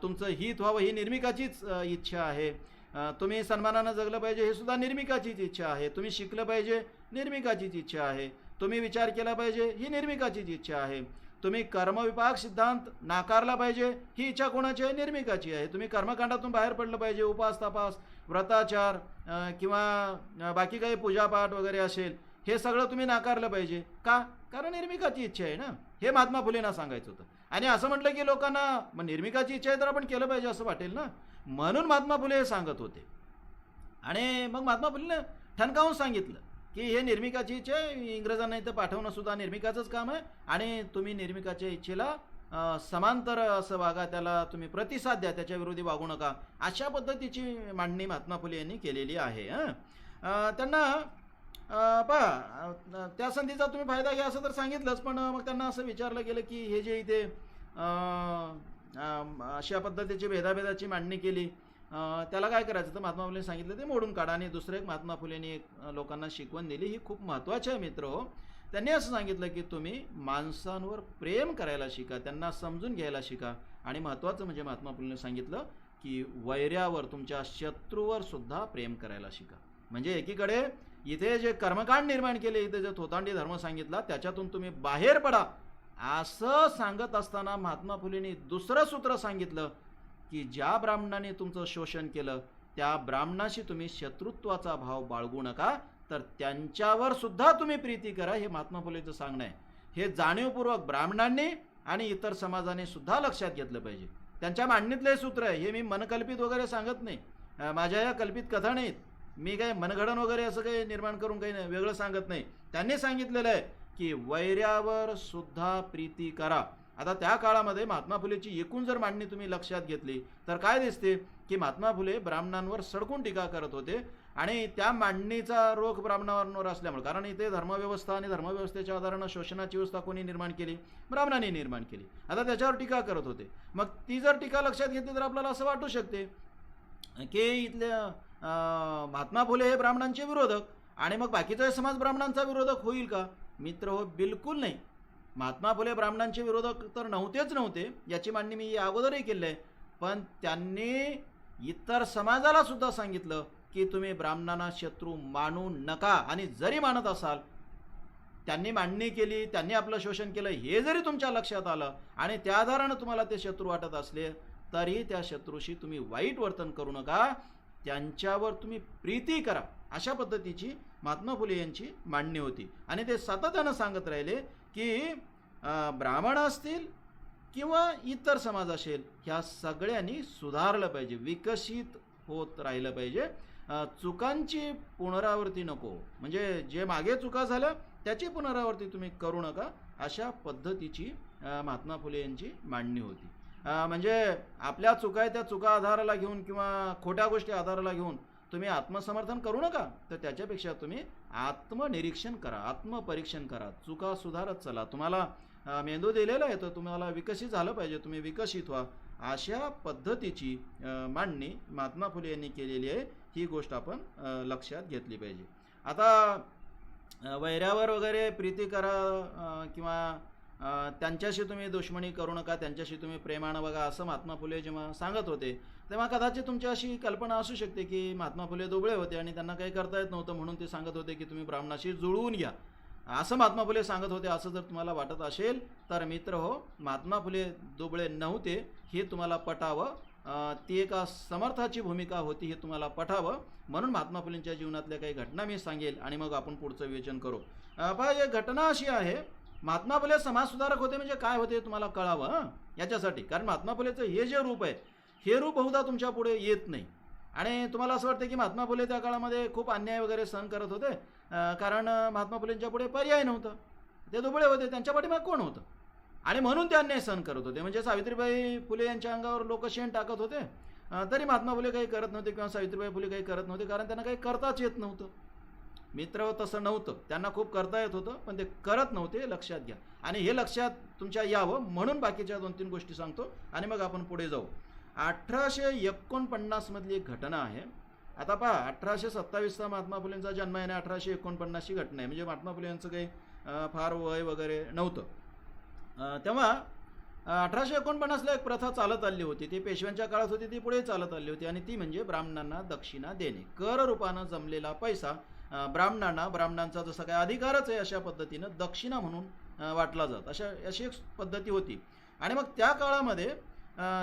तुमचं हित व्हावं ही निर्मिकाचीच इच्छा आहे. तुम्ही सन्मानानं जगलं पाहिजे हे सुद्धा निर्मिकाचीच इच्छा आहे. तुम्ही शिकलं पाहिजे, निर्मिकाचीच इच्छा आहे. तुम्ही विचार केला पाहिजे, ही निर्मिकाचीच इच्छा आहे. तुम्ही कर्मविपाक सिद्धांत नाकारला पाहिजे, ही इच्छा कोणाची आहे, निर्मिकाची आहे. तुम्ही कर्मकांडातून बाहेर पडलं पाहिजे, उपास तपास व्रताचार किंवा बाकी काही पूजापाठ वगैरे असेल हे सगळं तुम्ही नाकारलं पाहिजे. का, कारण निर्मिकाची इच्छा आहे ना. हे महात्मा फुलेंना सांगायचं होतं. आणि असं म्हटलं की लोकांना मग निर्मिकाची इच्छा आहे तर आपण केलं पाहिजे असं वाटेल ना, म्हणून महात्मा फुले हे सांगत होते. आणि मग महात्मा फुलेंना ठणकावून सांगितलं की हे निर्मिकाची इच्छा आहे, इंग्रजांना इथं पाठवणं सुद्धा निर्मिकाचंच काम आहे आणि तुम्ही निर्मिकाच्या इच्छेला समांतर असं वागा, त्याला तुम्ही प्रतिसाद द्या, त्याच्या विरोधी वागू नका, अशा पद्धतीची मांडणी महात्मा फुले यांनी केलेली आहे. त्यांना पहा त्या संधीचा तुम्ही फायदा घ्या असं तर सांगितलंच, पण मग त्यांना असं विचारलं गेलं की हे जे इथे अशा पद्धतीची भेदाभेदाची मांडणी केली, त्याला काय करायचं? तर महात्मा फुलेंनी सांगितलं ते मोडून काढा. आणि दुसरं एक महात्मा फुलेंनी एक लोकांना शिकवण दिली, ही खूप महत्त्वाची आहे मित्र हो. त्यांनी असं सांगितलं की तुम्ही माणसांवर प्रेम करायला शिका, त्यांना समजून घ्यायला शिका. आणि महत्त्वाचं म्हणजे महात्मा फुलेंनी सांगितलं की वैऱ्यावर, तुमच्या शत्रूवर सुद्धा प्रेम करायला शिका. म्हणजे एकीकडे इथे जे कर्मकांड निर्माण केले, इथे जे थोतांडी धर्म सांगितला, त्याच्यातून तुम्ही बाहेर पडा असं सांगत असताना महात्मा फुलेंनी दुसरं सूत्र सांगितलं की ज्या ब्राह्मणाने तुमचं शोषण केलं त्या ब्राह्मणाशी तुम्ही शत्रुत्वाचा भाव बाळगू नका, तर त्यांच्यावर सुद्धा तुम्ही प्रीती करा. हे महात्मा फुलेंचं सांगणं आहे. हे जाणीवपूर्वक ब्राह्मणांनी आणि इतर समाजाने सुद्धा लक्षात घेतलं पाहिजे. त्यांच्या मांडणीतले सूत्र आहे हे. मी मनकल्पित वगैरे सांगत नाही, माझ्या या कल्पित कथा नाहीत. मी काही मनगडण वगैरे असं काही निर्माण करून काही वेगळं सांगत नाही. त्यांनी सांगितलेलं आहे की वैऱ्यावर सुद्धा प्रीती करा. आता त्या काळामध्ये महात्मा फुलेची एकूण जर मांडणी तुम्ही लक्षात घेतली तर काय दिसते की महात्मा फुले ब्राह्मणांवर सडकून टीका करत होते. आणि त्या मांडणीचा रोख ब्राह्मणांवर असल्यामुळे, कारण इथे धर्मव्यवस्था आणि धर्मव्यवस्थेच्या आधारानं शोषणाची व्यवस्था कोणी निर्माण केली? ब्राह्मणांनी निर्माण केली. आता त्याच्यावर टीका करत होते. मग ती जर टीका लक्षात घेतली तर आपल्याला असं वाटू शकते की इथल्या महात्मा फुले हे ब्राह्मणांचे विरोधक, आणि मग बाकीचा समाज ब्राह्मणांचा विरोधक होईल का? मित्र हो, बिलकुल नाही. महात्मा फुले ब्राह्मणांचे विरोधक तर नव्हते, याची मांडणी मी अगोदरही केली आहे. पण त्यांनी इतर समाजाला सुद्धा सांगितलं की तुम्ही ब्राह्मणांना शत्रू मानू नका. आणि जरी मानत असाल, त्यांनी मांडणी केली, त्यांनी आपलं शोषण केलं, हे जरी तुमच्या लक्षात आलं आणि त्या आधारानं तुम्हाला ते शत्रू वाटत असले, तरी त्या शत्रूशी तुम्ही वाईट वर्तन करू नका, त्यांच्यावर तुम्ही प्रीती करा. अशा पद्धतीची महात्मा फुले यांची मांडणी होती. आणि ते सातत्यानं सांगत राहिले की ब्राह्मण असतील किंवा इतर समाज असेल, ह्या सगळ्यांनी सुधारलं पाहिजे, विकसित होत राहिलं पाहिजे. चुकांची पुनरावृत्ती नको, म्हणजे जे मागे चुका झाल्या त्याची पुनरावृत्ती तुम्ही करू नका, अशा पद्धतीची महात्मा फुले यांची मांडणी होती. म्हणजे आपल्या चुका आहे त्या चुका आधाराला घेऊन किंवा खोट्या गोष्टी आधाराला घेऊन तुम्ही आत्मसमर्थन करू नका, तर त्याच्यापेक्षा तुम्ही आत्मनिरीक्षण करा, आत्मपरीक्षण करा, चुका सुधारत चला. तुम्हाला मेंदू दिलेला आहे तर तुम्हाला विकसित झालं पाहिजे, तुम्ही विकसित व्हा. अशा पद्धतीची मांडणी महात्मा फुले यांनी केलेली आहे. ही गोष्ट आपण लक्षात घेतली पाहिजे. आता वैऱ्यावर वगैरे प्रीती करा किंवा त्यांच्याशी तुम्ही दुश्मनी करू नका, त्यांच्याशी तुम्ही प्रेमानं बघा, असं महात्मा फुले जेव्हा सांगत होते तेव्हा कदाचित तुमची अशी कल्पना असू शकते की महात्मा फुले दुबळे होते आणि त्यांना काही करता येत नव्हतं, म्हणून ते सांगत होते की तुम्ही ब्राह्मणाशी जुळवून घ्या, असं महात्मा फुले सांगत होते. असं जर तुम्हाला वाटत असेल तर मित्र हो, महात्मा फुले दुबळे नव्हते हे तुम्हाला पटावं. ती एका समर्थाची भूमिका होती हे तुम्हाला पटावं. म्हणून महात्मा फुलेंच्या जीवनातल्या काही घटना मी सांगेल आणि मग आपण पुढचं विवेचन करू. पहा, एक घटना अशी आहे, महात्मा फुले समाजसुधारक होते म्हणजे काय होते तुम्हाला कळावं याच्यासाठी. कारण महात्मा फुलेचं हे जे रूप आहे हे रूप बहुधा तुमच्या पुढे येत नाही. आणि तुम्हाला असं वाटतं की महात्मा फुले त्या काळामध्ये खूप अन्याय वगैरे सहन करत होते, कारण महात्मा फुलेंच्या पुढे पर्याय नव्हतं, ते दुबळे होते, त्यांच्या पाठीमागे कोण होतं, आणि म्हणून ते अन्याय सहन करत होते. म्हणजे सावित्रीबाई फुले यांच्या अंगावर लोक शेण टाकत होते, तरी महात्मा फुले काही करत नव्हते किंवा सावित्रीबाई फुले काही करत नव्हते, कारण त्यांना काही करताच येत नव्हतं. मित्र तसं नव्हतं, त्यांना खूप करता येत होतं पण ते करत नव्हते, लक्षात घ्या. आणि हे लक्षात तुमच्या यावं म्हणून बाकीच्या 2-3 गोष्टी सांगतो आणि मग आपण पुढे जाऊ. 1849 मधली एक घटना आहे. आता पहा, 1827चा महात्मा फुलेंचा जन्म आहे आणि 1849ची घटना आहे, म्हणजे महात्मा फुले यांचं काही फार वय वगैरे नव्हतं. तेव्हा 1849ला एक प्रथा चालत आली होती, ती पेशव्यांच्या काळात होती, ती पुढे चालत आली होती, आणि ती म्हणजे ब्राह्मणांना दक्षिणा देणे. कर रूपानं जमलेला पैसा ब्राह्मणांचा जसा काही अधिकारच आहे अशा पद्धतीनं दक्षिणा म्हणून वाटला जात, अशी एक पद्धती होती. आणि मग त्या काळामध्ये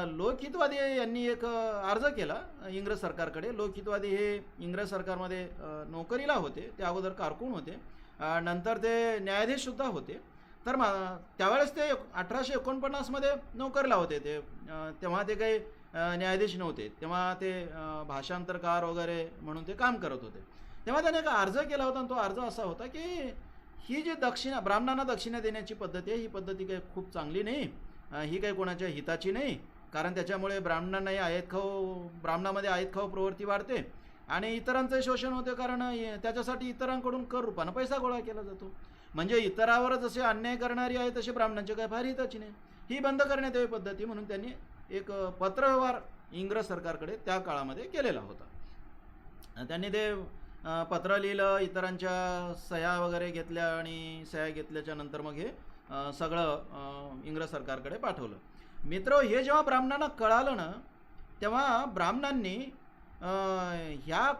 लोकहितवादी यांनी एक अर्ज केला इंग्रज सरकारकडे. लोकहितवादी हे इंग्रज सरकारमध्ये नोकरीला होते, ते अगोदर कारकून होते, नंतर ते न्यायाधीशसुद्धा होते. तर त्यावेळेस ते 1849मध्ये नोकरीला होते. तेव्हा ते काही न्यायाधीश नव्हते, तेव्हा ते भाषांतरकार वगैरे म्हणून ते काम करत होते. तेव्हा त्याने एक अर्ज केला होता आणि तो अर्ज असा होता की ही जी ब्राह्मणांना दक्षिणा देण्याची पद्धती आहे ही पद्धती काही खूप चांगली नाही, ही काही कोणाच्या हिताची नाही, कारण त्याच्यामुळे ब्राह्मणांनाही ब्राह्मणामध्ये आयत खाऊ प्रवृत्ती वाढते आणि इतरांचंही शोषण होते, कारण त्याच्यासाठी इतरांकडून कर रूपानं पैसा गोळा केला जातो. म्हणजे इतरावर जसे अन्याय करणारी आहे तसे ब्राह्मणांचे काय फार हिताची नाही. ही बंद करण्यात यावी पद्धती म्हणून त्यांनी एक पत्रव्यवहार इंग्रज सरकारकडे त्या काळामध्ये केलेला होता. त्यांनी ते पत्र लिहिलं, इतरांच्या सह्या वगैरे घेतल्या आणि सह्या घेतल्याच्या नंतर मग हे सगळं इंग्रज सरकारकडे पाठवलं. मित्र, हे जेव्हा ब्राह्मणांना कळालं ना, तेव्हा ब्राह्मणांनी ह्या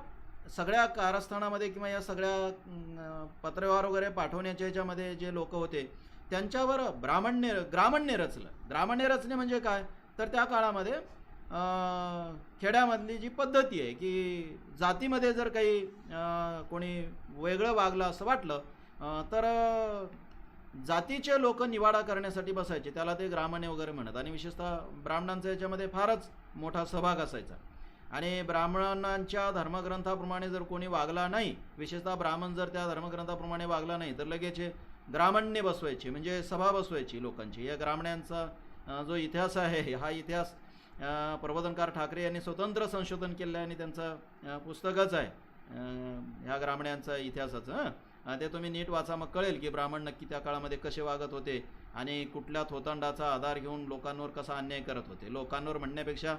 सगळ्या कारस्थानामध्ये किंवा या सगळ्या पत्रव्यवहार वगैरे पाठवण्याच्या ह्याच्यामध्ये जे लोक होते त्यांच्यावर ग्रामण्य रचलं. ग्रामण्य रचणे म्हणजे काय, तर त्या काळामध्ये खेड्यामधली जी पद्धती आहे की जातीमध्ये जर काही कोणी वेगळं वागलं असं वाटलं तर जातीचे लोक निवाडा करण्यासाठी बसायचे, त्याला ते ग्रामण्य वगैरे म्हणत. आणि विशेषतः ब्राह्मणांचा याच्यामध्ये फारच मोठा सहभाग असायचा. आणि ब्राह्मणांच्या धर्मग्रंथाप्रमाणे जर कोणी वागला नाही, विशेषतः ब्राह्मण जर त्या धर्मग्रंथाप्रमाणे वागला नाही तर लगेच ग्रामण्य बसवायचे, म्हणजे सभा बसवायची लोकांची. या ग्रामण्यांचा जो इतिहास आहे, हा इतिहास प्रबोधनकार ठाकरे यांनी स्वतंत्र संशोधन केलं आहे आणि त्यांचं पुस्तकच आहे ह्या ग्रामण्यांचा इतिहासाचं. ते तुम्ही नीट वाचा, मग कळेल की ब्राह्मण नक्की त्या काळामध्ये कसे वागत होते आणि कुठल्या थोतांडाचा आधार घेऊन लोकांवर कसा अन्याय करत होते. लोकांवर म्हणण्यापेक्षा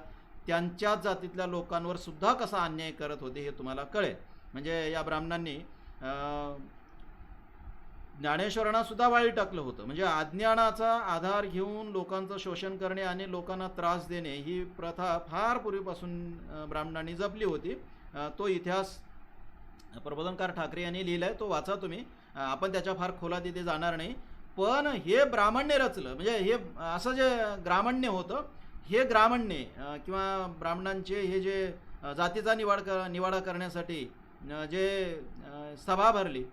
त्यांच्याच जातीतल्या लोकांवर सुद्धा कसा अन्याय करत होते हे तुम्हाला कळेल. म्हणजे या ब्राह्मणांनी ज्ञानेश्वरांना सुद्धा वाळी टाकलं होतं. म्हणजे अज्ञानाचा आधार घेऊन लोकांचं शोषण करणे आणि लोकांना त्रास देणे ही प्रथा फार पूर्वीपासून ब्राह्मणांनी जपली होती. तो इतिहास प्रबोधनकार ठाकरे यांनी लिहिला आहे, तो वाचा तुम्ही. आपण त्याच्या फार खोलात तिथे जाणार नाही. पण हे ब्राह्मण्य रचलं, म्हणजे हे असं जे ग्रामण्य होतं, हे ग्रामण्य किंवा ब्राह्मणांचे हे जे जातीचा निवाडा करण्यासाठी जे सभा भरली,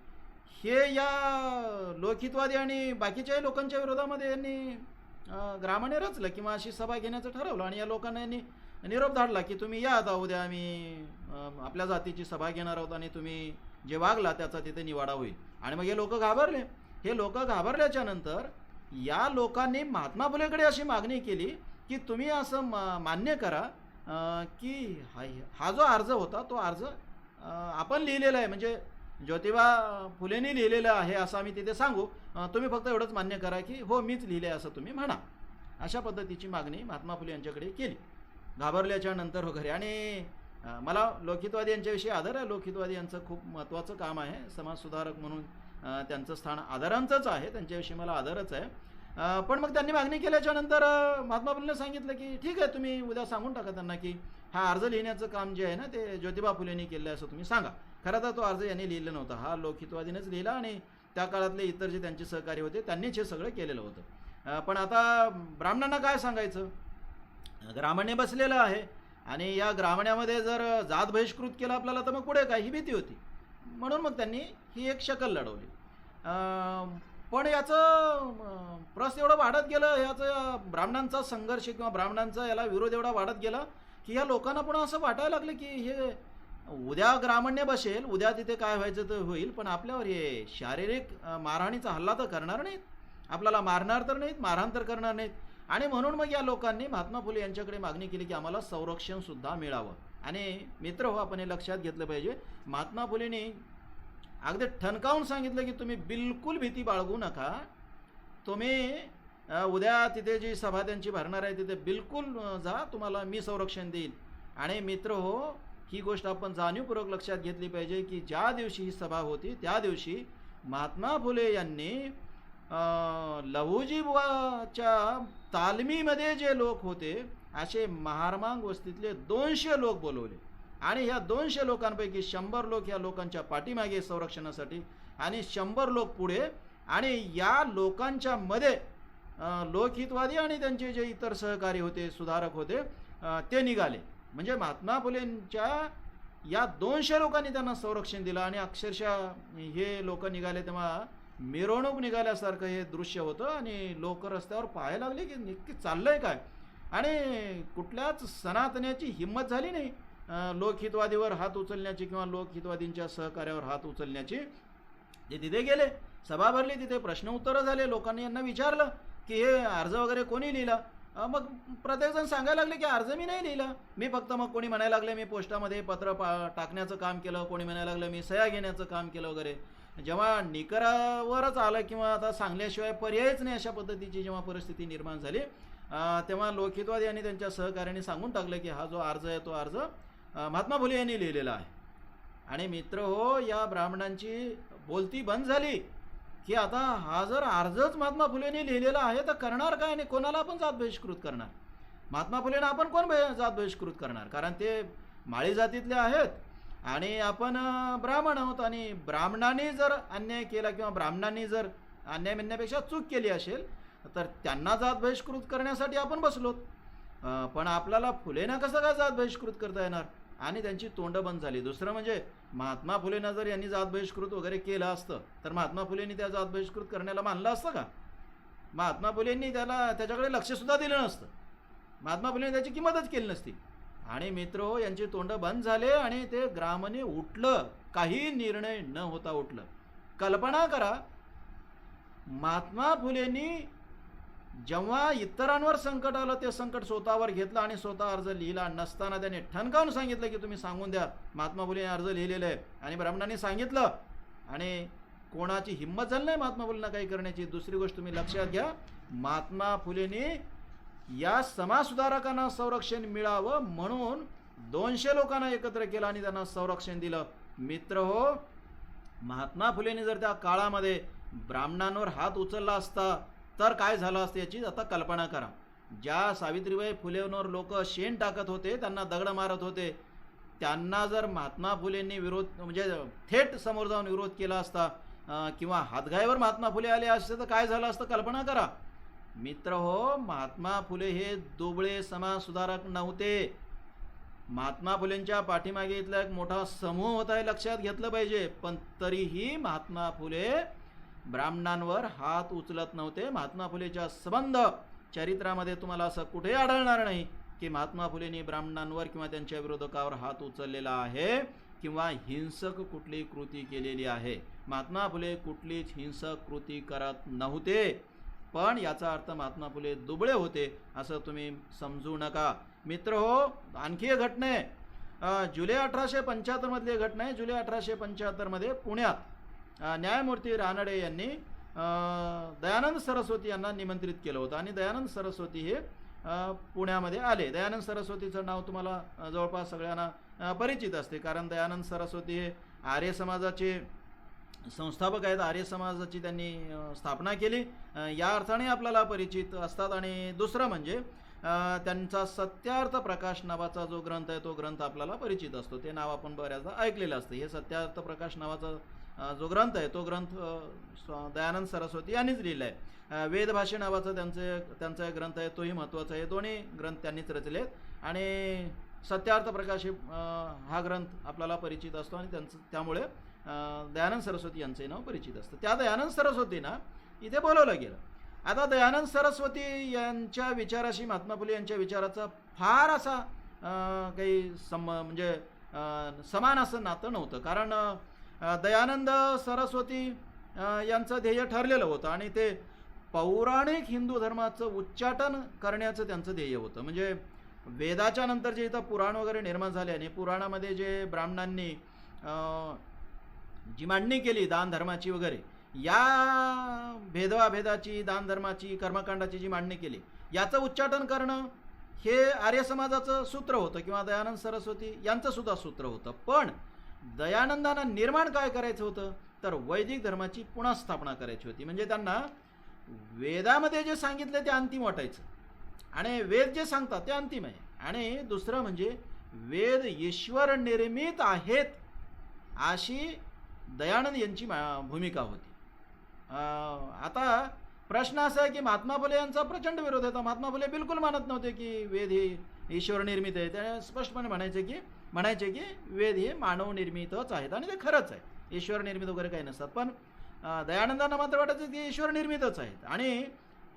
हे या लोकहितवादी आणि बाकीच्याही लोकांच्या विरोधामध्ये यांनी ग्रामण्य रचलं किंवा अशी सभा घेण्याचं ठरवलं. आणि या लोकांना यांनी निरोप धाडला की तुम्ही या, आता उद्या आम्ही आपल्या जातीची सभा घेणार आहोत आणि तुम्ही जे वागला त्याचा तिथे निवाडा होईल. आणि मग हे लोक घाबरले. हे लोक घाबरल्याच्या नंतर या लोकांनी महात्मा फुलेकडे अशी मागणी केली की तुम्ही असं मान्य करा की हा जो अर्ज होता तो अर्ज आपण लिहिलेला आहे, म्हणजे ज्योतिबा फुलेंनी लिहिलेलं आहे असं आम्ही तिथे सांगू, तुम्ही फक्त एवढंच मान्य करा की हो मीच लिहिले असं तुम्ही म्हणा. अशा पद्धतीची मागणी महात्मा फुले यांच्याकडे केली घाबरल्याच्या नंतर वगैरे. आणि मला लोकहितवादी यांच्याविषयी आदर आहे. लोकहितवादी यांचं खूप महत्त्वाचं काम आहे, समाजसुधारक म्हणून त्यांचं स्थान आदरांचंच आहे, त्यांच्याविषयी मला आदरच आहे. पण मग त्यांनी मागणी केल्याच्या नंतर महात्मा फुलेंनी सांगितलं की ठीक आहे, तुम्ही उद्या सांगून टाका त्यांना की हा अर्ज लिहिण्याचं काम जे आहे ना ते ज्योतिबा फुलेंनी केलं असं तुम्ही सांगा. खरं तर तो अर्ज यांनी लिहिला नव्हता, हा लोकहितवादीनेच लिहिला आणि त्या काळातले इतर जे त्यांचे सहकारी होते त्यांनीच हे सगळं केलेलं होतं. पण आता ब्राह्मणांना काय सांगायचं, ग्रामण्य बसलेलं आहे आणि या ग्रामण्यामध्ये जर जात बहिष्कृत केलं आपल्याला तर मग पुढे काय, ही भीती होती. म्हणून मग त्यांनी ही एक शकल लढवली. पण याचं प्रस एवढं वाढत गेलं, याचं ब्राह्मणांचा संघर्ष किंवा ब्राह्मणांचा याला विरोध एवढा वाढत गेला की या लोकांना पुन्हा असं वाटायला लागलं की हे उद्या ग्रामण्य बसेल, उद्या तिथे काय व्हायचं तर होईल, पण आपल्यावर हे शारीरिक मारहाणीचा हल्ला तर करणार नाहीत, आपल्याला मारणार तर नाहीत, मारहाण तर करणार नाहीत. आणि म्हणून मग या लोकांनी महात्मा फुले यांच्याकडे मागणी केली की आम्हाला संरक्षण सुद्धा मिळावं. आणि मित्र हो, आपण हे लक्षात घेतलं पाहिजे, महात्मा फुलेंनी अगदी ठणकावून सांगितलं की तुम्ही बिलकुल भीती बाळगू नका, तुम्ही उद्या तिथे जी सभा त्यांची भरणार आहे तिथे बिलकुल जा, तुम्हाला मी संरक्षण देईल. आणि मित्र हो, ही गोष्ट आपण जाणीवपूर्वक लक्षात घेतली पाहिजे की ज्या दिवशी ही सभा होती त्या दिवशी महात्मा फुले यांनी लहुजी बुवाच्या तालमीमध्ये जे लोक होते असे महारमांग वस्तीतले 200 लोक बोलवले आणि ह्या 200 लोकांपैकी 100 लोक या लोकांच्या पाठीमागे संरक्षणासाठी आणि 100 लोक पुढे. आणि या लोकांच्या मध्ये लोकहितवादी आणि त्यांचे जे इतर सहकारी होते, सुधारक होते, ते निघाले. म्हणजे महात्मा फुलेंच्या या 200 लोकांनी त्यांना संरक्षण दिलं. आणि अक्षरशः हे लोक निघाले तेव्हा मिरवणूक निघाल्यासारखं हे दृश्य होतं आणि लोक रस्त्यावर पाहायला लागले की नक्की चाललंय काय. आणि कुठल्याच सनातन्याची हिंमत झाली नाही लोकहितवादीवर हात उचलण्याची किंवा लोकहितवादींच्या सहकार्यावर हात उचलण्याची. ते तिथे गेले, सभा भरली, तिथे प्रश्न उत्तरं झाले. लोकांनी यांना विचारलं की हे अर्ज वगैरे कोणी लिहिला? मग प्रत्येकजण सांगायला लागले की अर्ज मी नाही लिहिला. मी फक्त, मग कोणी म्हणायला लागले मी पोस्टामध्ये पत्र टाकण्याचं काम केलं, कोणी म्हणायला लागलं मी सह्या घेण्याचं काम केलं वगैरे. जेव्हा निकरावरच आलं किंवा आता सांगल्याशिवाय पर्यायच नाही अशा पद्धतीची जेव्हा परिस्थिती निर्माण झाली, तेव्हा लोकहितवादी यांनी त्यांच्या सहकार्याने सांगून टाकलं की हा जो अर्ज आहे तो अर्ज महात्मा फुले यांनी लिहिलेला आहे. आणि मित्र हो, या ब्राह्मणांची बोलती बंद झाली की आता हा जर अर्जच महात्मा फुलेंनी लिहिलेला आहे तर करणार काय आणि कोणाला आपण जात बहिष्कृत करणार? महात्मा फुलेंना आपण कोण जात बहिष्कृत करणार? कारण ते माळी जातीतले आहेत आणि आपण ब्राह्मण आहोत. आणि ब्राह्मणांनी जर अन्याय केला किंवा ब्राह्मणांनी जर अन्याय म्हणण्यापेक्षा चूक केली असेल तर त्यांना जात बहिष्कृत करण्यासाठी आपण बसलोत. पण आपल्याला फुलेंना कसं काय जात बहिष्कृत करता येणार? आणि त्यांची तोंड बंद झाली. दुसरं म्हणजे महात्मा फुलेंना जर यांनी जात बहिष्कृत वगैरे केलं असतं तर महात्मा फुलेंनी त्या जात बहिष्कृत करण्याला मानलं असतं का? महात्मा फुलेंनी त्याच्याकडे लक्षसुद्धा दिलं नसतं. महात्मा फुलेंनी त्याची किंमतच केली नसती. आणि मित्र हो, यांचे तोंड बंद झाले आणि ते ग्रामने उठलं, काही निर्णय न होता उठलं. कल्पना करा, महात्मा फुलेंनी जेव्हा इतरांवर संकट आलं ते संकट स्वतःवर घेतलं आणि स्वतः अर्ज लिहिला नसताना त्याने ठणकावून सांगितलं की तुम्ही सांगून द्या महात्मा फुले अर्ज लिहिलेला आहे. आणि ब्राह्मणांनी सांगितलं आणि कोणाची हिंमत झाली नाही महात्मा फुलेंना काही करण्याची. दुसरी गोष्ट तुम्ही लक्षात घ्या, महात्मा फुलेंनी या समाजसुधारकांना संरक्षण मिळावं म्हणून 200 लोकांना एकत्र केलं आणि त्यांना संरक्षण दिलं. मित्र हो, महात्मा फुलेंनी जर त्या काळामध्ये ब्राह्मणांवर हात उचलला असता तर काय झालं असतं याची आता कल्पना करा. ज्या सावित्रीबाई फुलेंवर लोक शेण टाकत होते, त्यांना दगड मारत होते, त्यांना जर महात्मा फुलेंनी विरोध म्हणजे थेट समोर जाऊन विरोध केला असता किंवा हातगायवर महात्मा फुले आले असते तर काय झालं असतं कल्पना करा. मित्र हो, महात्मा फुले हे दुबळे समाज सुधारक नव्हते. महात्मा फुलेंच्या पाठीमागे इथला एक मोठा समूह होता हे लक्षात घेतलं पाहिजे. पण तरीही महात्मा फुले ब्राह्मणांवर हात उचलत नव्हते. महात्मा फुलेच्या संबंध चरित्रामध्ये तुम्हाला असं कुठे आढळणार नाही की महात्मा फुलेंनी ब्राह्मणांवर किंवा त्यांच्या विरोधकावर हात उचललेला आहे किंवा हिंसक कुठली कृती केलेली आहे. महात्मा फुले कुठलीच हिंसक कृती करत नव्हते. पण याचा अर्थ महात्मा फुले दुबळे होते असं तुम्ही समजू नका. मित्र हो, आणखी एक घटना आहे, जुलै 1875 मधली घटना आहे. जुलै 1875 मध्ये पुण्यात न्यायमूर्ती रानडे यांनी दयानंद सरस्वती यांना निमंत्रित केलं होतं आणि दयानंद सरस्वती हे पुण्यामध्ये आले. दयानंद सरस्वतीचं नाव तुम्हाला जवळपास सगळ्यांना परिचित असते, कारण दयानंद सरस्वती हे आर्य समाजाचे संस्थापक आहेत. आर्य समाजाची त्यांनी स्थापना केली, या अर्थाने आपल्याला परिचित असतात. आणि दुसरं म्हणजे त्यांचा सत्यार्थ प्रकाश नावाचा जो ग्रंथ आहे तो ग्रंथ आपल्याला परिचित असतो. ते नाव आपण बऱ्याचदा ऐकलेलं असतं. हे सत्यार्थ प्रकाश नावाचा जो ग्रंथ आहे तो ग्रंथ दयानंद सरस्वती यांनीच लिहिला आहे. वेदभाषे नावाचा त्यांचा एक ग्रंथ आहे, तोही महत्त्वाचा आहे. दोन्ही ग्रंथ त्यांनीच रचलेत आणि सत्यार्थ प्रकाश हा ग्रंथ आपल्याला परिचित असतो आणि त्यामुळे दयानंद सरस्वती यांचे नाव परिचित असतं. त्या दयानंद सरस्वतींना इथे बोलवलं गेलं. आता दयानंद सरस्वती यांच्या विचाराशी महात्मा फुले यांच्या विचाराचा फार असा काही म्हणजे समान असं नातं नव्हतं. कारण दयानंद सरस्वती यांचं ध्येय ठरलेलं होतं आणि ते पौराणिक हिंदू धर्माचं उच्चाटन करण्याचं त्यांचं ध्येय होतं. म्हणजे वेदाच्या नंतर जे इथं पुराण वगैरे निर्माण झाले आणि पुराणामध्ये जे ब्राह्मणांनी जी मांडणी केली दान धर्माची वगैरे, या भेदाची दान धर्माची कर्मकांडाची जी मांडणी केली याचं उच्चाटन करणं हे आर्य समाजाचं सूत्र होतं किंवा दयानंद सरस्वती यांचं सुद्धा सूत्र होतं. पण दयानंदांना निर्माण काय करायचं होतं तर वैदिक धर्माची पुन्हा स्थापना करायची होती. म्हणजे त्यांना वेदामध्ये जे सांगितले ते अंतिम वाटायचं आणि वेद जे सांगतात ते अंतिम आहे. आणि दुसरं म्हणजे वेद ईश्वर निर्मित आहेत अशी दयानंद यांची भूमिका होती. आता प्रश्न असा आहे की महात्मा फुले यांचा प्रचंड विरोध होता. महात्मा फुले बिलकुल मानत नव्हते की वेद हे ईश्वर निर्मित आहे. ते स्पष्टपणे म्हणायचे की वेद हे मानव निर्मितच आहेत आणि ते खरंच आहे, ईश्वर निर्मित वगैरे काही नसतात. पण दयानंदांना मात्र वाटायचं की ईश्वर निर्मितच आहेत आणि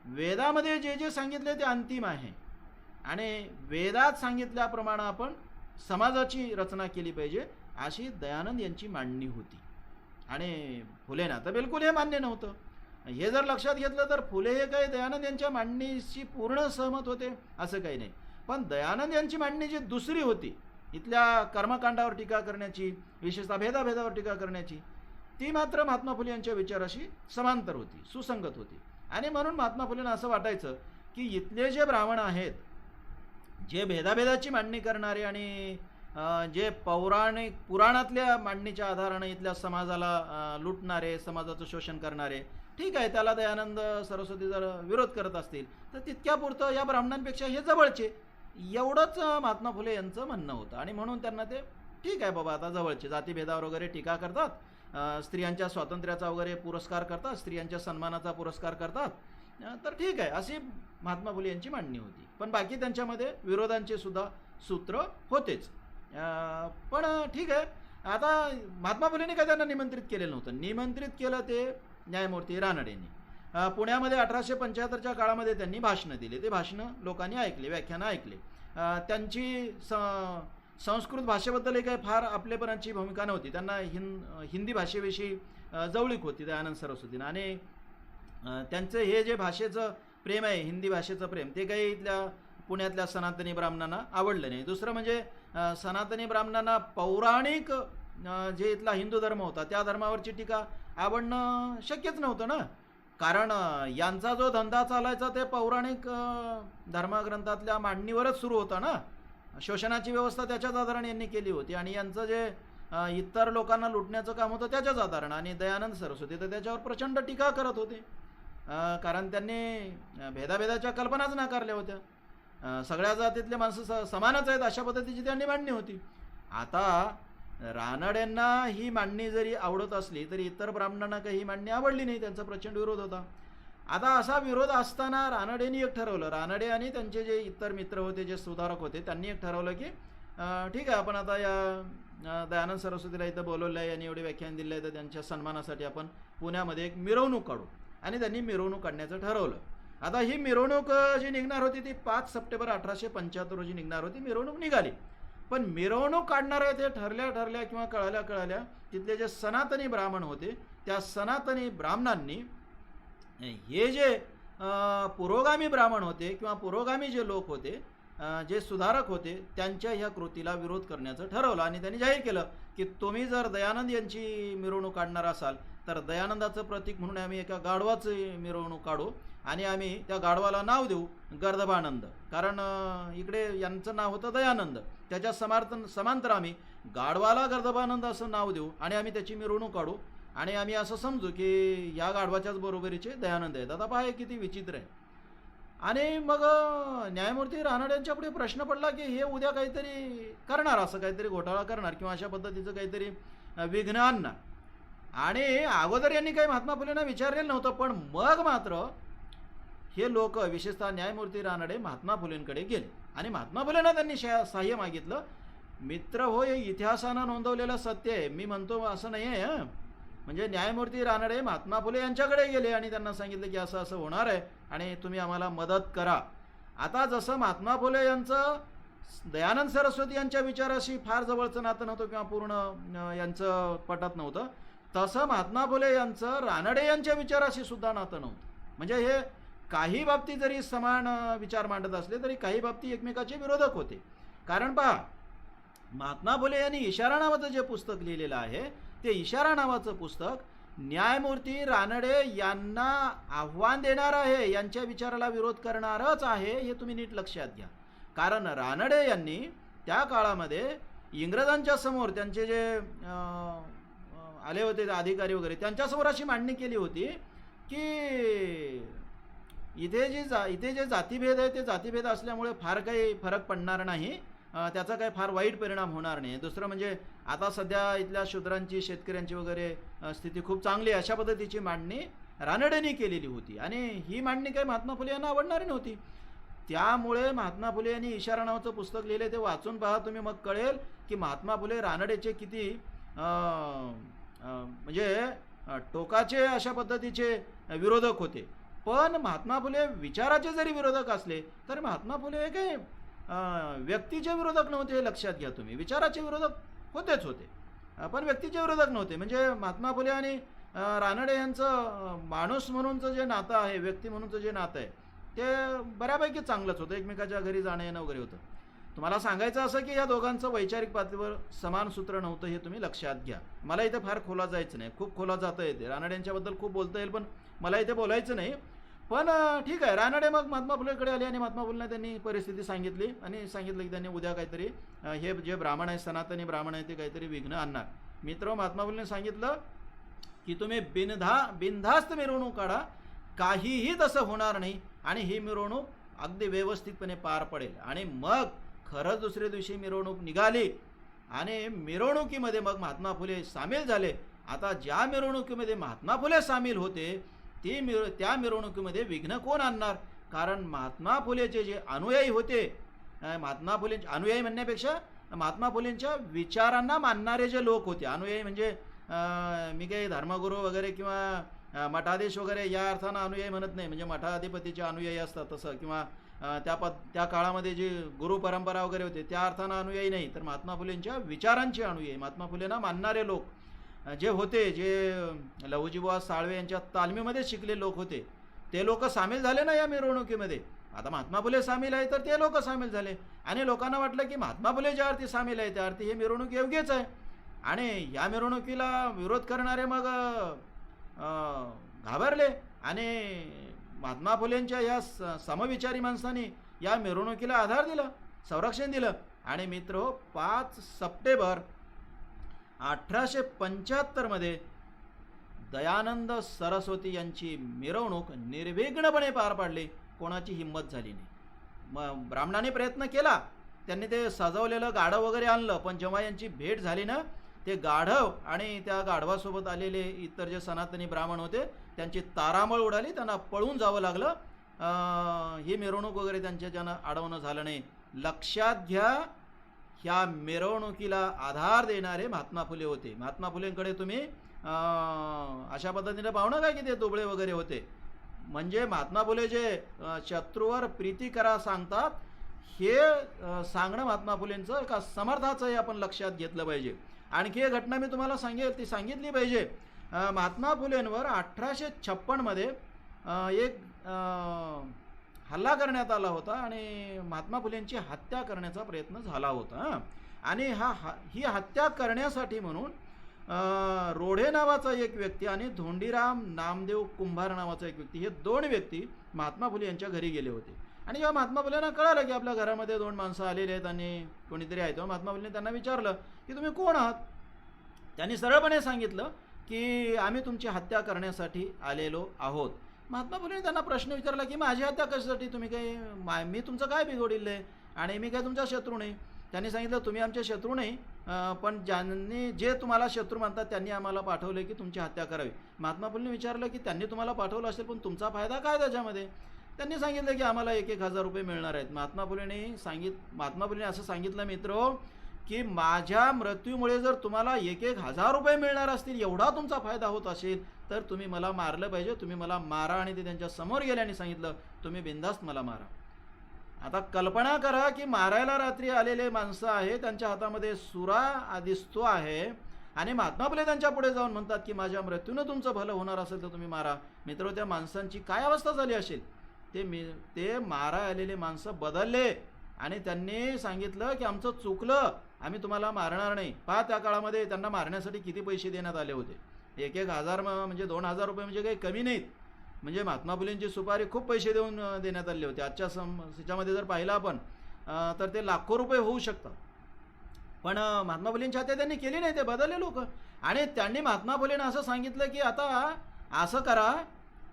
वेदामध्ये जे जे सांगितले ते अंतिम आहे आणि वेदात सांगितल्याप्रमाणे आपण समाजाची रचना केली पाहिजे अशी दयानंद यांची मांडणी होती. आणि फुलेंना तर बिलकुल हे मान्य नव्हतं. हे जर लक्षात घेतलं तर फुले हे काही दयानंद यांच्या मांडणीशी पूर्ण सहमत होते असं काही नाही. पण दयानंद यांची मांडणी जी दुसरी होती, इथल्या कर्मकांडावर टीका करण्याची, विशेषतः भेदाभेदावर टीका करण्याची, ती मात्र महात्मा फुले यांच्या विचाराशी समांतर होती, सुसंगत होती. आणि म्हणून महात्मा फुलेंना असं वाटायचं की इथले जे ब्राह्मण आहेत, जे भेदाभेदाची मांडणी करणारे आणि जे पौराणिक पुराणातल्या मांडणीच्या आधाराने इथल्या समाजाला लुटणारे, समाजाचं शोषण करणारे, ठीक आहे, त्याला दयानंद सरस्वती जर विरोध करत असतील तर तितक्यापुरतं या ब्राह्मणांपेक्षा हे जवळचे, एवढंच महात्मा फुले यांचं म्हणणं होतं. आणि म्हणून त्यांना ते ठीक आहे बाबा, आता जवळचे, जातीभेदावर वगैरे टीका करतात, स्त्रियांच्या स्वातंत्र्याचा वगैरे पुरस्कार करतात, स्त्रियांच्या सन्मानाचा पुरस्कार करतात, तर ठीक आहे, अशी महात्मा फुले यांची मांडणी होती. पण बाकी त्यांच्यामध्ये विरोधांचे सुद्धा सूत्र होतेच. पण ठीक आहे, आता महात्मा फुलेंनी काय त्यांना निमंत्रित केलेलं नव्हतं. निमंत्रित केलं ते न्यायमूर्ती रानडेंनी. पुण्यामध्ये 1875च्या काळामध्ये त्यांनी भाषणं दिली. ते भाषणं लोकांनी ऐकले, व्याख्यानं ऐकले. त्यांची संस्कृत भाषेबद्दलही काही फार आपलेपणाची भूमिका नव्हती. त्यांना हिंदी भाषेविषयी जवळीक होती दयानंद सरस्वतींना. आणि त्यांचं हे जे भाषेचं प्रेम आहे, हिंदी भाषेचं प्रेम, ते काही इथल्या पुण्यातल्या सनातनी ब्राह्मणांना आवडलं नाही. दुसरं म्हणजे सनातनी ब्राह्मणांना पौराणिक जे इथला हिंदू धर्म होता त्या धर्मावरची टीका आवडणं शक्यच नव्हतं ना. कारण यांचा जो धंदा चालायचा ते पौराणिक धर्मग्रंथातल्या मांडणीवरच सुरू होता ना. शोषणाची व्यवस्था त्याच्याच आधाराने यांनी केली होती. आणि यांचं जे इतर लोकांना लुटण्याचं काम होतं त्याच्याच आधारानं. आणि दयानंद सरस्वती तर त्याच्यावर प्रचंड टीका करत होते, कारण त्यांनी भेदाभेदाच्या कल्पनाच नाकारल्या होत्या. सगळ्या जातीतले माणसं समानच आहेत अशा पद्धतीची त्यांनी मांडणी होती. आता रानडेंना ही मांडणी जरी आवडत असली तरी इतर ब्राह्मणांना काही ही मांडणी आवडली नाही, त्यांचा प्रचंड विरोध होता. आता असा विरोध असताना रानडेंनी एक ठरवलं, रानडे आणि त्यांचे जे इतर मित्र होते, जे सुधारक होते, त्यांनी एक ठरवलं की ठीक आहे, आपण आता या दयानंद सरस्वतीला इथं बोलवलं आहे, यांनी एवढे व्याख्यान दिले आहे, तर त्यांच्या सन्मानासाठी आपण पुण्यामध्ये एक मिरवणूक काढू. आणि त्यांनी मिरवणूक काढण्याचं ठरवलं. आता ही मिरवणूक जी निघणार होती ती 5 सप्टेंबर 1875 रोजी निघणार होती. मिरवणूक निघाली, पण मिरवणूक काढणारे ते ठरल्या किंवा कळाल्या तिथले जे सनातनी ब्राह्मण होते, त्या सनातनी ब्राह्मणांनी हे जे पुरोगामी ब्राह्मण होते किंवा पुरोगामी जे लोक होते, जे सुधारक होते, त्यांच्या ह्या कृतीला विरोध करण्याचं ठरवलं. आणि त्यांनी जाहीर केलं की तुम्ही जर दयानंद यांची मिरवणूक काढणार असाल तर दयानंदाचं प्रतीक म्हणून आम्ही एका गाढवाची मिरवणूक काढू आणि आम्ही त्या गाढवाला नाव देऊ गर्दभानंद. कारण इकडे यांचं नाव होतं दयानंद, त्याच्या समांतर आम्ही गाढवाला गर्दभानंद असं नाव देऊ आणि आम्ही त्याची मिरवणूक काढू आणि आम्ही असं समजू की या गाढवाच्याच बरोबरीचे दयानंद आहेत. आता पहा किती विचित्र आहे. आणि मग न्यायमूर्ती रानडेंच्या पुढे प्रश्न पडला की हे उद्या काहीतरी करणार, असं काहीतरी घोटाळा करणार किंवा अशा पद्धतीचं काहीतरी विघ्न आणणार. आणि अगोदर यांनी काही महात्मा फुलेंना विचारलेलं नव्हतं, पण मग मात्र हे लोक, विशेषतः न्यायमूर्ती रानडे, महात्मा फुलेंकडे गेले आणि महात्मा फुलेंना त्यांनी सहाय्य मागितलं. मित्र हो, हे इतिहासानं नोंदवलेलं सत्य आहे, मी म्हणतो असं नाही आहे. म्हणजे न्यायमूर्ती रानडे महात्मा फुले यांच्याकडे गेले आणि त्यांना सांगितलं की असं असं होणार आहे आणि तुम्ही आम्हाला मदत करा. आता जसं महात्मा फुले यांचं दयानंद सरस्वती यांच्या विचाराशी फार जवळचं नातं नव्हतं किंवा पूर्ण यांचं पटत नव्हतं, तसं महात्मा फुले यांचं रानडे यांच्या विचाराशी सुद्धा नातं नव्हतं. म्हणजे हे काही बाबतीत जरी समान विचार मांडत असले तरी काही बाबतीत एकमेकाचे विरोधक होते. कारण पहा, महात्मा फुले यांनी इशारा नावाचं जे पुस्तक लिहिलेलं आहे, ते इशारा नावाचं पुस्तक न्यायमूर्ती रानडे यांना आव्हान देणार आहे, यांच्या विचाराला विरोध करणारच आहे, हे तुम्ही नीट लक्षात घ्या. कारण रानडे यांनी त्या काळामध्ये इंग्रजांच्या समोर त्यांचे जे आले होते अधिकारी वगैरे, त्यांच्यासमोर अशी मांडणी केली होती की इथे जे जातीभेद आहे ते जातीभेद असल्यामुळे फार काही फरक पडणार नाही, त्याचा काही फार वाईट परिणाम होणार नाही. दुसरं म्हणजे आता सध्या इथल्या शूद्रांची, शेतकऱ्यांची वगैरे स्थिती खूप चांगली आहे, अशा पद्धतीची मांडणी रानडेंनी केलेली होती. आणि ही मांडणी काही महात्मा फुले यांना आवडणारी नव्हती. त्यामुळे महात्मा फुले यांनी इशारा नावाचं पुस्तक लिहिले, ते वाचून पहा तुम्ही, मग कळेल की महात्मा फुले रानडेचे किती म्हणजे टोकाचे अशा पद्धतीचे विरोधक होते. पण महात्मा फुले विचाराचे जरी विरोधक असले तर महात्मा फुले काही व्यक्तीचे विरोधक नव्हते, हे लक्षात घ्या तुम्ही. विचाराचे विरोधक होतेच होते पण व्यक्तीचे विरोधक नव्हते. म्हणजे महात्मा फुले आणि रानडे यांचं माणूस म्हणूनचं जे नातं आहे, व्यक्ती म्हणूनचं जे नातं आहे, ते बऱ्यापैकी चांगलंच होतं. एकमेकाच्या घरी जाणं येणं वगैरे होतं. तुम्हाला सांगायचं असं की या दोघांचं वैचारिक पातळीवर समान सूत्र नव्हतं, हे तुम्ही लक्षात घ्या. मला इथे फार खोला जायचं नाही, खूप खोला जाता येते. रानडे यांच्याबद्दल खूप बोलता येईल, पण मला इथे बोलायचं नाही. पण ठीक आहे, रानडे मग महात्मा फुलेकडे आले आणि महात्मा फुलेंना त्यांनी परिस्थिती सांगितली आणि सांगितलं की त्यांनी उद्या काहीतरी हे जे ब्राह्मण आहे, सनातनी ब्राह्मण आहे, ते काहीतरी विघ्न आणणार. मित्र, महात्मा फुलेंनी सांगितलं की तुम्ही बिनधास्त मिरवणूक काढा, काहीही तसं होणार नाही आणि ही मिरवणूक अगदी व्यवस्थितपणे पार पडेल. आणि मग खरंच दुसऱ्या दिवशी मिरवणूक निघाली आणि मिरवणुकीमध्ये मग महात्मा फुले सामील झाले. आता ज्या मिरवणुकीमध्ये महात्मा फुले सामील होते त्या मिरवणुकीमध्ये विघ्न कोण आणणार? कारण महात्मा फुलेचे जे अनुयायी होते, महात्मा फुलेंचे अनुयायी म्हणण्यापेक्षा महात्मा फुलेंच्या विचारांना मानणारे जे लोक होते, अनुयायी म्हणजे मी काही धर्मगुरू वगैरे किंवा मठाधीश वगैरे या अर्थानं अनुयायी म्हणत नाही, म्हणजे मठाधिपतीचे अनुयायी असतात तसं, किंवा त्या काळामध्ये जी गुरु परंपरा वगैरे होते त्या अर्थानं अनुयायी नाही, तर महात्मा फुलेंच्या विचारांचे अनुयायी, महात्मा फुलेंना मानणारे लोक जे होते, जे लहुजीबुवा साळवे यांच्या तालमीमध्ये शिकले लोक होते, ते लोक सामील झाले ना या मिरवणुकीमध्ये. आता महात्मा फुले सामील आहे तर ते लोक सामील झाले आणि लोकांना वाटलं की महात्मा फुले ज्या अर्थी सामील आहे त्या अर्थी हे मिरवणूक योग्यच आहे. आणि या मिरवणुकीला विरोध करणारे मग घाबरले आणि महात्मा फुलेंच्या या समविचारी माणसांनी या मिरवणुकीला आधार दिला, संरक्षण दिलं. आणि मित्र, 5 सप्टेंबर 1875 मध्ये दयानंद सरस्वती यांची मिरवणूक निर्विघ्नपणे पार पाडली. कोणाची हिंमत झाली नाही. मग ब्राह्मणाने प्रयत्न केला, त्यांनी ते सजवलेलं गाढव वगैरे आणलं, पण जेव्हा यांची भेट झाली ना, ते गाढव आणि त्या गाढवासोबत आलेले इतर जे सनातनी ब्राह्मण होते त्यांची तारांबळ उडाली, त्यांना पळून जावं लागलं. ही मिरवणूक वगैरे त्यांच्या ज्यानं अडवणं झालं नाही. लक्षात घ्या, ह्या मिरवणुकीला आधार देणारे महात्मा फुले होते. महात्मा फुलेंकडे तुम्ही अशा पद्धतीने पाहू नका की ते दुबळे वगैरे होते. म्हणजे महात्मा फुले जे शत्रूवर प्रीती करा सांगतात, हे सांगणं महात्मा फुलेंचं एका समर्थाचं हे आपण लक्षात घेतलं पाहिजे. आणखी एक घटना मी तुम्हाला सांगितली पाहिजे. महात्मा फुलेंवर 1856 मध्ये एक हल्ला करण्यात आला होता आणि महात्मा फुलेंची हत्या करण्याचा प्रयत्न झाला होता. आणि ही हत्या करण्यासाठी म्हणून रोढे नावाचा एक व्यक्ती आणि धोंडीराम नामदेव कुंभार नावाचा एक व्यक्ती, हे 2 व्यक्ती महात्मा फुले यांच्या घरी गेले होते. आणि जेव्हा महात्मा फुलेंना कळालं की आपल्या घरामध्ये 2 माणसं आलेले आहेत आणि कोणीतरी आहे, तेव्हा महात्मा फुलेंनी त्यांना विचारलं की तुम्ही कोण आहात? त्यांनी सरळपणे सांगितलं की आम्ही तुमची हत्या करण्यासाठी आलेलो आहोत. महात्मा फुलेंनी त्यांना प्रश्न विचारला की माझी हत्या कशासाठी? तुम्ही काही मी तुमचं काय बिघडवलं आहे आणि मी काय तुमचा शत्रू नाही? त्यांनी सांगितलं तुम्ही आमचे शत्रू नाही, पण जे तुम्हाला शत्रू म्हणतात त्यांनी आम्हाला पाठवले की तुमची हत्या करावी. महात्मा फुलेंनी विचारलं की त्यांनी तुम्हाला पाठवलं असेल, पण तुमचा फायदा काय त्याच्यामध्ये? त्यांनी सांगितलं की आम्हाला 1,000 रुपये मिळणार आहेत. महात्मा फुलेंनी असं सांगितलं मित्र की माझ्या मृत्यूमुळे जर तुम्हाला 1,000 रुपये मिळणार असतील, एवढा तुमचा फायदा होत असेल, तर तुम्ही मला मारलं पाहिजे, तुम्ही मला मारा. आणि ते त्यांच्या समोर गेले आणि सांगितलं तुम्ही बिनधास्त मला मारा. आता कल्पना करा की मारायला रात्री आलेले माणसं आहे, त्यांच्या हातामध्ये सुरा दिसतो आहे आणि महात्मा फुले त्यांच्या पुढे जाऊन म्हणतात की माझ्या मृत्यूनं तुमचं भलं होणार असेल तर तुम्ही मारा. मित्र, त्या माणसांची काय अवस्था झाली असेल? ते मारा आलेले माणसं बदलले आणि त्यांनी सांगितलं की आमचं चुकलं, आम्ही तुम्हाला मारणार नाही. पहा, त्या काळामध्ये त्यांना मारण्यासाठी किती पैसे देण्यात आले होते. 1,000 म्हणजे 2,000 रुपये म्हणजे काही कमी नाहीत. म्हणजे महात्मा फुलेंची सुपारी खूप पैसे देण्यात आले होते. आजच्या ह्याच्यामध्ये जर पाहिलं आपण तर ते लाखो रुपये होऊ शकतात. पण महात्मा फुलेंची हत्या त्यांनी केली नाही, ते बदलले लोक. आणि त्यांनी महात्मा फुलेंना असं सांगितलं की आता असं करा,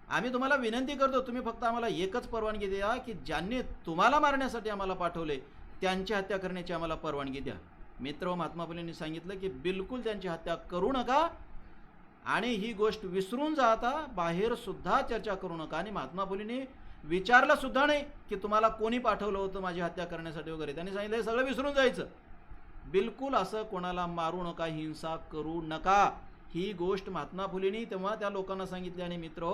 आम्ही तुम्हाला विनंती करतो, तुम्ही फक्त आम्हाला एकच परवानगी द्या की ज्यांनी तुम्हाला मारण्यासाठी आम्हाला पाठवले त्यांची हत्या करण्याची आम्हाला परवानगी द्या. मित्र, महात्मा फुलेंनी सांगितलं की बिलकुल त्यांची हत्या करू नका आणि ही गोष्ट विसरून जाता बाहेर सुद्धा चर्चा करू नका. आणि महात्मा फुलेंनी विचारलं सुद्धा नाही की तुम्हाला कोणी पाठवलं होतं माझी हत्या करण्यासाठी वगैरे. त्यांनी सांगितलं हे सगळं विसरून जायचं, बिलकुल असं कोणाला मारू नका, हिंसा करू नका. ही गोष्ट महात्मा फुलेंनी तेव्हा त्या लोकांना सांगितली. आणि मित्र,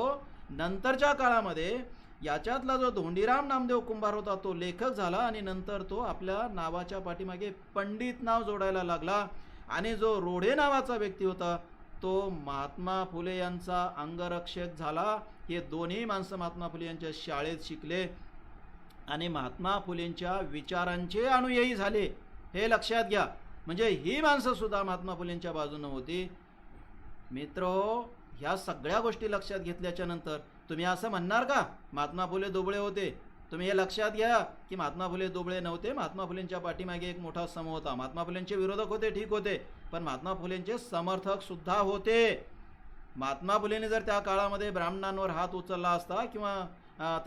नंतरच्या काळामध्ये याच्यातला जो धोंडीराम नामदेव कुंभार होता तो लेखक झाला आणि नंतर तो आपल्या नावाच्या पाठीमागे पंडित नाव जोडायला लागला. आणि जो रोढे नावाचा व्यक्ती होता तो महात्मा फुले यांचा अंगरक्षक झाला. हे दोन्ही माणसं महात्मा फुले यांच्या शाळेत शिकले आणि महात्मा फुलेंच्या विचारांचे अनुयायी झाले. हे लक्षात घ्या. म्हणजे ही माणसं सुद्धा महात्मा फुलेंच्या बाजूने होती. मित्रहो, ह्या सगळ्या गोष्टी लक्षात घेतल्याच्या नंतर तुम्ही असं म्हणणार का महात्मा फुले दोबळे होते? तुम्ही हे लक्षात घ्या की महात्मा फुले दोबळे नव्हते. महात्मा फुलेंच्या पाठीमागे एक मोठा समूह होता. महात्मा फुलेंचे विरोधक होते, ठीक होते, पण महात्मा फुलेंचे समर्थक सुद्धा होते. महात्मा फुलेंनी जर त्या काळामध्ये ब्राह्मणांवर हात उचलला असता किंवा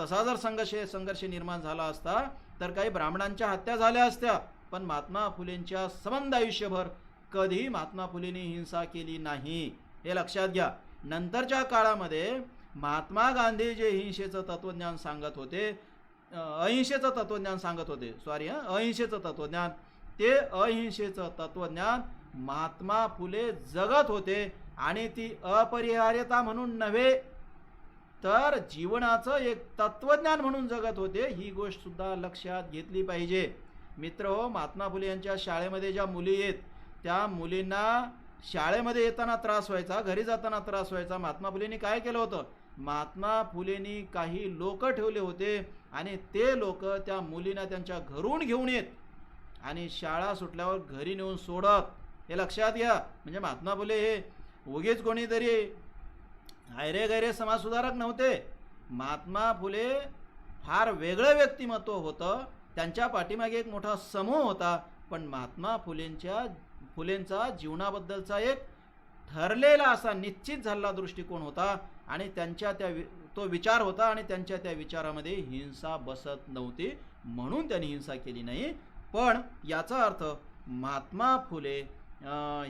तसा जर संघर्ष निर्माण झाला असता तर काही ब्राह्मणांच्या हत्या झाल्या असत्या. पण महात्मा फुलेंच्या संबंध आयुष्यभर कधी महात्मा फुलेंनी हिंसा केली नाही. हे लक्षात घ्या. नंतरच्या काळामध्ये महात्मा गांधी जे अहिंसेचं तत्वज्ञान सांगत होते, अहिंसेचं तत्वज्ञान, ते अहिंसेचं तत्वज्ञान महात्मा फुले जगत होते आणि ती अपरिहार्यता म्हणून नव्हे तर जीवनाचं एक तत्वज्ञान म्हणून जगत होते. ही गोष्ट सुद्धा लक्षात घेतली पाहिजे. मित्रहो, महात्मा फुले यांच्या शाळेमध्ये ज्या मुली आहेत त्या मुलींना शाळेमध्ये येताना त्रास व्हायचा, घरी जाताना त्रास व्हायचा. महात्मा फुलेंनी काय केलं होतं? महात्मा फुलेंनी काही लोक ठेवले होते आणि ते लोक त्या मुलींना त्यांच्या घरून घेऊन येत आणि शाळा सुटल्यावर घरी नेऊन सोडत. हे लक्षात घ्या. म्हणजे महात्मा फुले हे उगीच कोणीतरी आयरे गैरे समाजसुधारक नव्हते. महात्मा फुले फार वेगळं व्यक्तिमत्व होतं. त्यांच्या पाठीमागे एक मोठा समूह होता. पण महात्मा फुलेंचा जीवनाबद्दलचा एक ठरलेला असा निश्चित झालेला दृष्टिकोन होता आणि त्यांच्या तो विचार होता आणि त्यांच्या त्या विचारामध्ये हिंसा बसत नव्हती, म्हणून त्यांनी हिंसा केली नाही. पण याचा अर्थ महात्मा फुले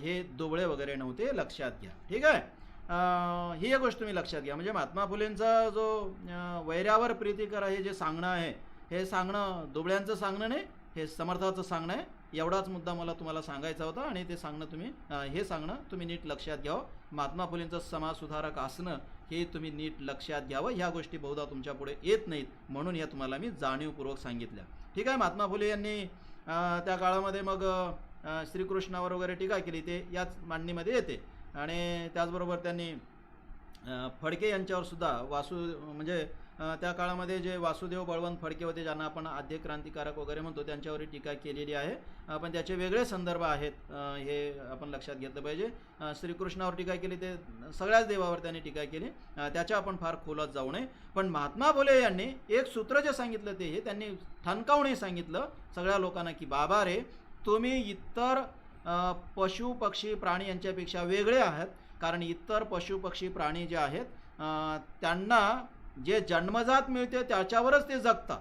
हे दोबळे वगैरे नव्हते, लक्षात घ्या. ठीक आहे. ही एक गोष्ट तुम्ही लक्षात घ्या. म्हणजे महात्मा फुलेंचा जो वैरावर प्रीती करा हे जे सांगणं आहे, हे सांगणं दोबळ्यांचं सांगणं नाही, हे समर्थाचं सांगणं आहे. एवढाच मुद्दा मला तुम्हाला सांगायचा होता आणि ते सांगणं हे सांगणं तुम्ही नीट लक्षात घ्यावं. महात्मा फुलेंचं समाजसुधारक असणं हे तुम्ही नीट लक्षात घ्यावं. ह्या गोष्टी बहुधा तुमच्या पुढे येत नाहीत, म्हणून या तुम्हाला मी जाणीवपूर्वक सांगितल्या. ठीक आहे. महात्मा फुले यांनी त्या काळामध्ये मग श्रीकृष्णावर वगैरे टीका केली, ते याच मांडणीमध्ये येते. आणि त्याचबरोबर त्यांनी फडके यांच्यावर सुद्धा म्हणजे त्या काळामध्ये जे वासुदेव बळवंत फडके होते, ज्यांना आपण आद्य क्रांतिकारक वगैरे म्हणतो, त्यांच्यावर टीका केलेली आहे. पण त्याचे वेगळे संदर्भ आहेत, हे आपण लक्षात घेतलं पाहिजे. श्रीकृष्णावर टीका केली, ते सगळ्याच देवावर त्यांनी टीका केली, त्याच्या आपण फार खोलात जाऊ नये. पण महात्मा फुले यांनी एक सूत्र जे सांगितलं ते हे त्यांनी ठणकावून सांगितलं सगळ्या लोकांना की बाबा रे, तुम्ही इतर पशु पक्षी प्राणी यांच्यापेक्षा वेगळे आहात. कारण इतर पशु पक्षी प्राणी जे आहेत त्यांना जे जन्मजात मिळते त्याच्यावरच ते जगतात,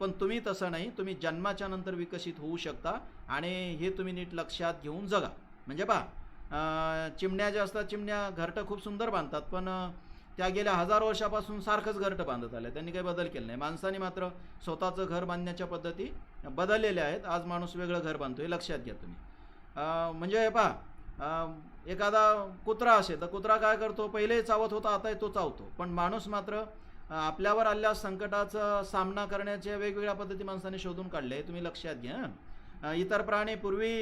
पण तुम्ही तसं नाही. तुम्ही जन्माच्या नंतर विकसित होऊ शकता आणि हे तुम्ही नीट लक्षात घेऊन जगा. म्हणजे पहा, चिमण्या ज्या असतात, चिमण्या घरटं खूप सुंदर बांधतात, पण त्या गेल्या 1000 वर्षापासून सारखंच घरटं बांधत आल्या, त्यांनी काही बदल केला नाही. माणसाने मात्र स्वतःचं घर बांधण्याच्या पद्धती बदललेल्या आहेत. आज माणूस वेगळं घर बांधतो, हे लक्षात घ्या तुम्ही. म्हणजे पहा, एखादा कुत्रा असेल तर कुत्रा काय करतो, पहिले चावत होता, आता तो चावतो. पण माणूस मात्र आपल्यावर आलेल्या संकटाचा सामना करण्याच्या वेगवेगळ्या पद्धती माणसाने शोधून काढले, तुम्ही लक्षात घ्या. इतर प्राणी पूर्वी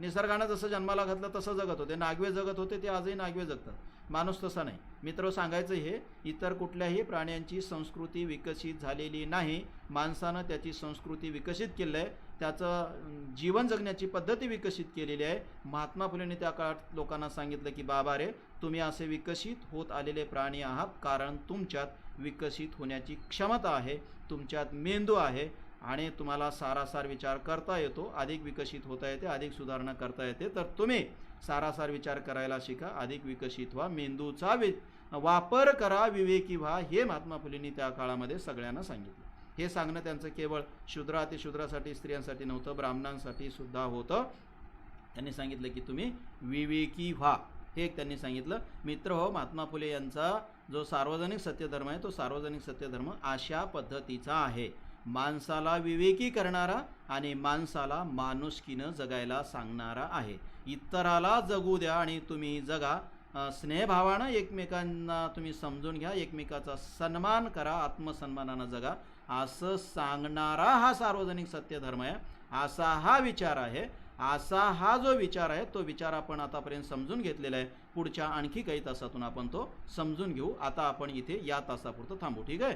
निसर्गानं जसं जन्माला घातलं तसं जगत होते, नागवे जगत होते, ते आजही नागवे जगतात. माणूस तसा नाही. मित्र, सांगायचं हे, इतर कुठल्याही प्राण्यांची संस्कृती विकसित झालेली नाही. माणसानं त्याची संस्कृती विकसित केली आहे, त्याचं जीवन जगण्याची पद्धती विकसित केलेली आहे. महात्मा फुलेंनी त्या काळात लोकांना सांगितलं की बाबा रे, तुम्ही असे विकसित होत आलेले प्राणी आहात, कारण तुमच्यात विकसित होण्याची क्षमता आहे, तुमच्यात मेंदू आहे आणि तुम्हाला सारासार विचार करता येतो, अधिक विकसित होता येते, अधिक सुधारणा करता येते. तर तुम्ही सारासार विचार करायला शिका, अधिक विकसित व्हा, मेंदूचा वापर करा, विवेकी व्हा. हे महात्मा फुलेंनी त्या काळामध्ये सगळ्यांना सांगितलं. हे सांगणं त्यांचं केवळ शूद्र अतिशूद्रासाठी, स्त्रियांसाठी नव्हतं, ब्राह्मणांसाठी सुद्धा होतं. त्यांनी सांगितलं की तुम्ही विवेकी व्हा, हे एक त्यांनी सांगितलं. मित्र हो, महात्मा फुले यांचा जो सार्वजनिक सत्यधर्म आहे तो सार्वजनिक सत्यधर्म अशा पद्धतीचा आहे. माणसाला विवेकी करणारा आणि माणसाला माणुसकीनं जगायला सांगणारा आहे. इतराला जगू द्या आणि तुम्ही जगा, स्नेहभावानं एकमेकांना तुम्ही समजून घ्या, एकमेकाचा सन्मान करा, आत्मसन्मानानं जगा, असं सांगणारा हा सार्वजनिक सत्यधर्म आहे, असा हा विचार आहे. असा हा जो विचार आहे तो विचार आपण आतापर्यंत समजून घेतलेला आहे. पुढच्या आणखी काही तासातून आपण तो समजून घेऊ. आता आपण इथे या तासापुरतं थांबू. ठीक आहे.